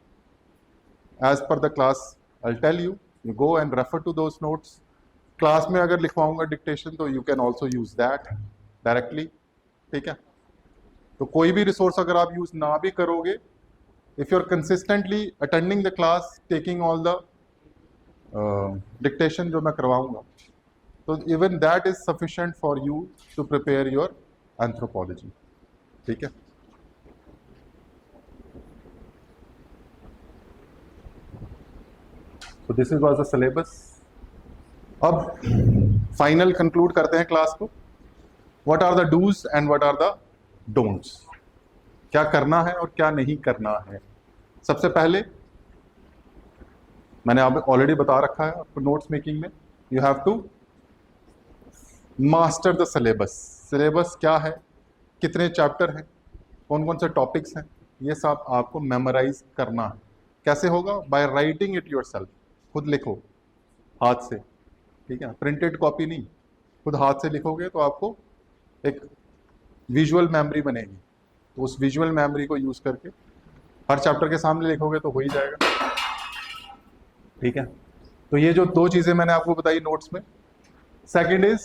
as per the class I will tell you, you go and refer to those notes. Class में अगर लिखवाऊंगा डिक्टेशन तो you can also use that directly. ठीक है, तो कोई भी रिसोर्स अगर आप यूज ना भी करोगे, if you are consistently attending the class, taking all the dictation जो मैं करवाऊंगा, तो even that is sufficient for you to prepare your anthropology. ठीक है, तो this is was the syllabus. अब फाइनल कंक्लूड करते हैं क्लास को। What are the do's and what are the don'ts, क्या करना है और क्या नहीं करना है। सबसे पहले मैंने आप ऑलरेडी बता रखा है आपको नोट्स मेकिंग में, you have to master the syllabus. Syllabus क्या है, कितने चैप्टर हैं, कौन कौन से टॉपिक्स हैं, ये सब आपको मेमोराइज करना है। कैसे होगा? बाय राइटिंग इट योरसेल्फ, खुद लिखो हाथ से, ठीक है, प्रिंटेड कॉपी नहीं, खुद हाथ से लिखोगे तो आपको एक विजुअल मेमोरी बनेगी, तो उस विजुअल मेमोरी को यूज करके हर चैप्टर के सामने लिखोगे तो हो ही जाएगा, ठीक है। तो ये जो दो चीजें मैंने आपको बताई नोट्स में। सेकंड इज,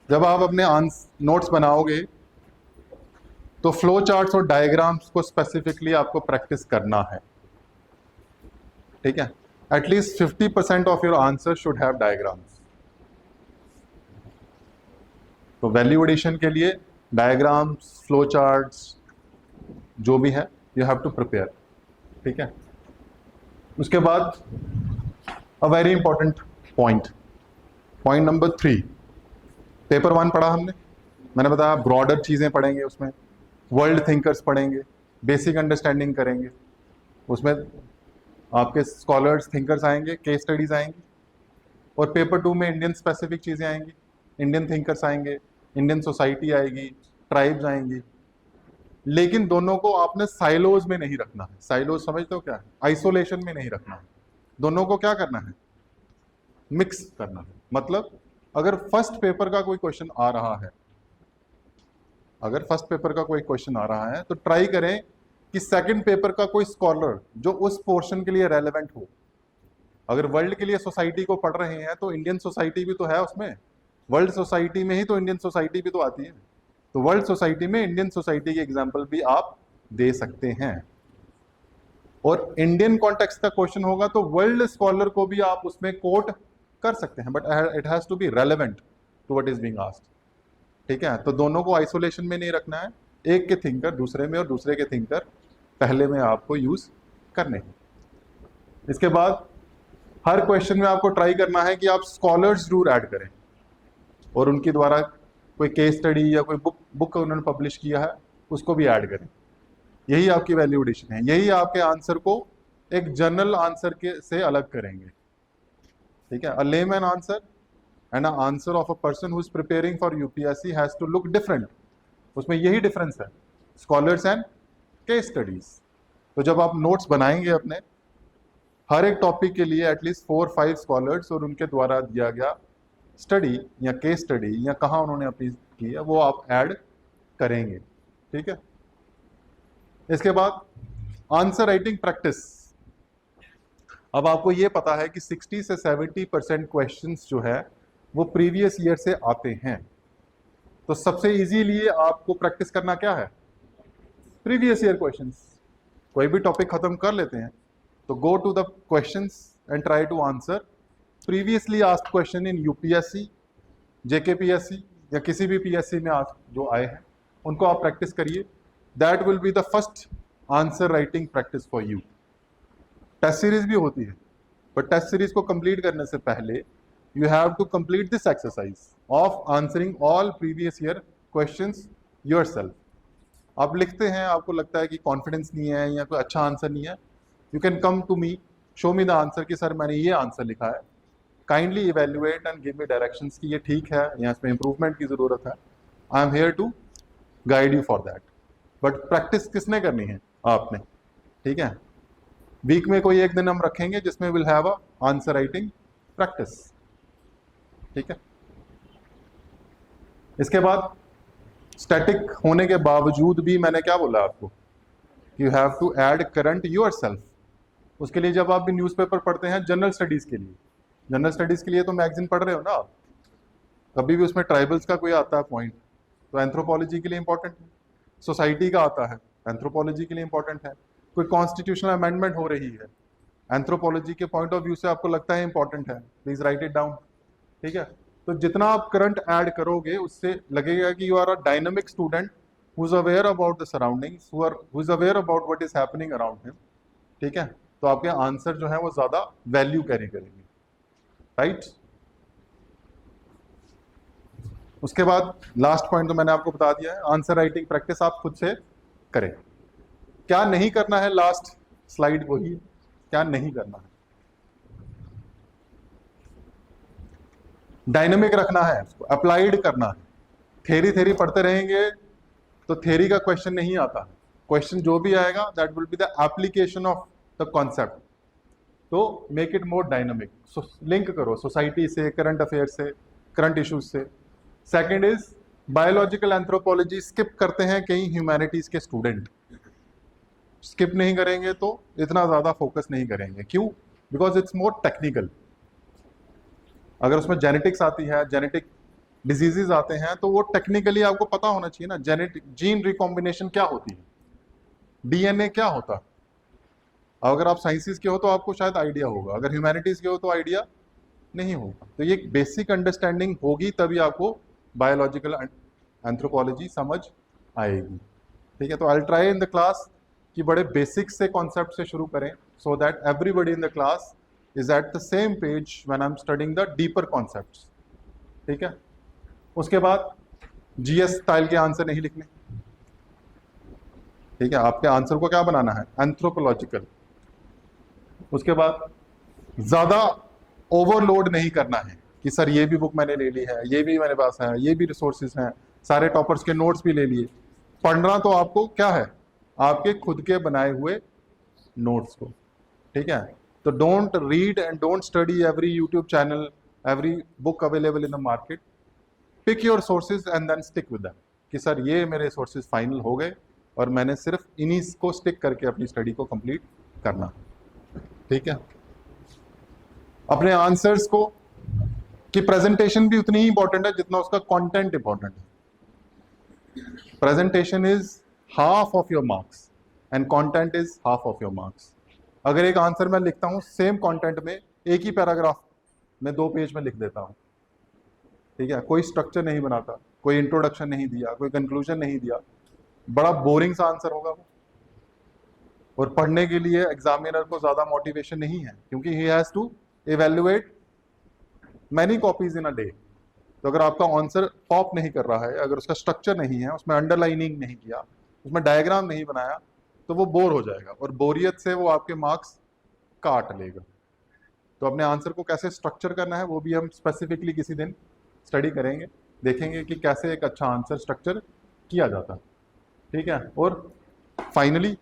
जब आप अपने नोट्स बनाओगे तो फ्लो चार्ट्स और डायग्राम्स को स्पेसिफिकली आपको प्रैक्टिस करना है, ठीक है। At least 50% of your answer should have diagrams. तो वैल्यू एडिशन के लिए डायग्राम्स, फ्लो चार्ट्स जो भी है यू हैव टू प्रिपेयर, ठीक है। उसके बाद a very important point number 3, paper 1 पढ़ा हमने, मैंने बताया ब्रॉडर चीजें पढ़ेंगे, उसमें वर्ल्ड थिंकर्स पढ़ेंगे, बेसिक अंडरस्टैंडिंग करेंगे, उसमें आपके स्कॉलर्स थिंकर्स आएंगे, केस स्टडीज आएंगी, और पेपर 2 में इंडियन स्पेसिफिक चीजें आएंगी, इंडियन थिंकर्स आएंगे, इंडियन सोसाइटी आएगी, ट्राइब्स आएंगी। लेकिन दोनों को आपने साइलोज में नहीं रखना है। साइलोज समझते हो क्या है? आइसोलेशन में नहीं रखना है, दोनों को क्या करना है? मिक्स करना है। मतलब अगर फर्स्ट पेपर का कोई क्वेश्चन आ रहा है, तो ट्राई करें कि सेकंड पेपर का कोई स्कॉलर जो उस पोर्शन के लिए रेलेवेंट हो। अगर वर्ल्ड के लिए सोसाइटी को पढ़ रहे हैं तो इंडियन सोसाइटी भी तो है उसमें, वर्ल्ड सोसाइटी में ही तो इंडियन सोसाइटी भी तो आती है, तो वर्ल्ड सोसाइटी में इंडियन सोसाइटी के एग्जाम्पल भी आप दे सकते हैं। और इंडियन कॉन्टेक्स्ट का क्वेश्चन होगा तो वर्ल्ड स्कॉलर को भी आप उसमें कोट कर सकते हैं, but it has to be relevant to what is being asked, ठीक है। तो दोनों को आइसोलेशन में नहीं रखना है, एक के थिंकर दूसरे में और दूसरे के थिंकर पहले में आपको यूज करने हैं। इसके बाद हर क्वेश्चन में आपको ट्राई करना है कि आप स्कॉलर्स जरूर ऐड करें, और उनके द्वारा कोई केस स्टडी या कोई बुक उन्होंने पब्लिश किया है उसको भी ऐड करें। यही आपकी वैल्यू एडिशन है, यही आपके आंसर को एक जनरल आंसर के से अलग करेंगे, ठीक है। A layman answer and a answer of a person who is preparing for UPSC has to look different. उसमें यही डिफरेंस है, स्कॉलर्स एंड केस स्टडीज। तो जब आप नोट्स बनाएंगे अपने, हर एक टॉपिक के लिए एटलीस्ट 4-5 स्कॉलर्स और उनके द्वारा दिया गया स्टडी या केस स्टडी या कहाँ उन्होंने अपनी की है वो आप ऐड करेंगे, ठीक है। इसके बाद आंसर राइटिंग प्रैक्टिस। अब आपको ये पता है कि 60 से 70% क्वेश्चंस जो है वो प्रीवियस ईयर से आते हैं, तो सबसे इजीली आपको प्रैक्टिस करना क्या है? Previous year questions. कोई भी टॉपिक खत्म कर लेते हैं तो go to the questions and try to answer previously asked question in UPSC, JKPSC या किसी भी पीएससी में जो आए हैं उनको आप प्रैक्टिस करिए। That will be the first answer writing practice for you. Test series भी होती है, बट टेस्ट सीरीज को कंप्लीट करने से पहले you have to complete this exercise of answering all previous year questions yourself. आप लिखते हैं, आपको लगता है कि कॉन्फिडेंस नहीं है या कोई अच्छा आंसर नहीं है, you can come to me, show me the answer कि सर मैंने ये आंसर लिखा है, kindly evaluate and give me directions कि ये ठीक है या इसमें इम्प्रूवमेंट की ज़रूरत है। I am here to guide you for that. But practice किसने करनी है? आपने, ठीक है। वीक में कोई एक दिन हम रखेंगे जिसमें will have a answer writing practice, ठीक है। इसके बाद स्टैटिक होने के बावजूद भी मैंने क्या बोला आपको, you have to add current yourself. उसके लिए जब आप भी न्यूज़पेपर पढ़ते हैं जनरल स्टडीज के लिए तो मैगजीन पढ़ रहे हो ना आप, कभी भी उसमें ट्राइबल्स का कोई आता है पॉइंट तो एंथ्रोपोलॉजी के लिए इंपॉर्टेंट है, सोसाइटी का आता है एंथ्रोपोलॉजी के लिए इंपॉर्टेंट है, कोई कॉन्स्टिट्यूशनल अमेंडमेंट हो रही है एंथ्रोपोलॉजी के पॉइंट ऑफ व्यू से आपको लगता है इंपॉर्टेंट है, प्लीज राइट इट डाउन, ठीक है। तो जितना आप करंट ऐड करोगे उससे लगेगा कि you are a dynamic student who is aware about the surroundings, who is aware about what is happening around him, ठीक है। तो आपके आंसर जो है वो ज्यादा वैल्यू कैरी करेंगे, राइट। उसके बाद लास्ट पॉइंट तो मैंने आपको बता दिया है, आंसर राइटिंग प्रैक्टिस आप खुद से करें। क्या नहीं करना है, लास्ट स्लाइड वही, क्या नहीं करना है, डायनेमिक रखना है, उसको अप्लाइड करना है। थेरी पढ़ते रहेंगे तो थेरी का क्वेश्चन नहीं आता, क्वेश्चन जो भी आएगा that will be the application of the concept, तो make it more dynamic, link करो सोसाइटी से, करंट अफेयर से, करंट इश्यूज से। Second is biological anthropology skip करते हैं कई ह्यूमैनिटीज के स्टूडेंट, स्किप नहीं करेंगे तो इतना ज़्यादा फोकस नहीं करेंगे। क्यों? Because it's more technical. अगर उसमें जेनेटिक्स आती है, जेनेटिक डिजीजेज आते हैं, तो वो टेक्निकली आपको पता होना चाहिए ना, जेनेटिक जीन रिकॉम्बिनेशन क्या होती है, डीएनए क्या होता है। अगर आप साइंसेस के हो तो आपको शायद आइडिया होगा, अगर ह्यूमैनिटीज के हो तो आइडिया नहीं होगा। तो ये बेसिक अंडरस्टैंडिंग होगी तभी आपको बायोलॉजिकल एंथ्रोपोलॉजी समझ आएगी। ठीक है, तो I try in the class कि बड़े बेसिक से कॉन्सेप्ट से शुरू करें, so that everybody in the class is at the same page when I am studying the deeper concepts. ठीक है, उसके बाद जीएस स्टाइल के आंसर नहीं लिखने। ठीक है, आपके आंसर को क्या बनाना है, एंथ्रोपोलॉजिकल। उसके बाद ज्यादा ओवरलोड नहीं करना है कि सर ये भी बुक मैंने ले ली है, ये भी मेरे पास है, ये भी रिसोर्सेज हैं, सारे टॉपर्स के नोट्स भी ले लिए। पढ़ना तो आपको क्या है, आपके खुद के बनाए हुए नोट्स को। ठीक है, तो don't read and don't study every YouTube channel, every book available in the market. Pick your sources and then stick with them, कि सर ये मेरे सोर्सेज फाइनल हो गए और मैंने सिर्फ इन्हीं को स्टिक करके अपनी स्टडी को कंप्लीट करना। ठीक है, अपने आंसर्स को कि प्रेजेंटेशन भी उतनी ही इंपॉर्टेंट है जितना उसका कंटेंट इंपॉर्टेंट है। Presentation is half of your marks and content is half of your marks. अगर एक आंसर मैं लिखता हूं सेम कंटेंट में, एक ही पैराग्राफ में 2 पेज में लिख देता हूं, ठीक है, कोई स्ट्रक्चर नहीं बनाता, कोई इंट्रोडक्शन नहीं दिया, कोई कंक्लूजन नहीं दिया, बड़ा बोरिंग सा आंसर होगा वो। और पढ़ने के लिए एग्जामिनर को ज्यादा मोटिवेशन नहीं है, क्योंकि he has to evaluate many copies in a day. तो अगर आपका आंसर पॉप नहीं कर रहा है, अगर उसका स्ट्रक्चर नहीं है, उसमें अंडरलाइनिंग नहीं किया, उसमें डायग्राम नहीं बनाया, तो वो बोर हो जाएगा और बोरियत से वो आपके मार्क्स काट लेगा। तो अपने आंसर को कैसे स्ट्रक्चर करना है वो भी हम स्पेसिफिकली किसी दिन स्टडी करेंगे, देखेंगे कि कैसे एक अच्छा आंसर स्ट्रक्चर किया जाता है। ठीक है, और फाइनली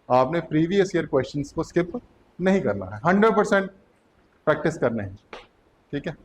आपने प्रीवियस ईयर क्वेश्चंस को स्किप नहीं करना है, 100% प्रैक्टिस करने हैं। ठीक है।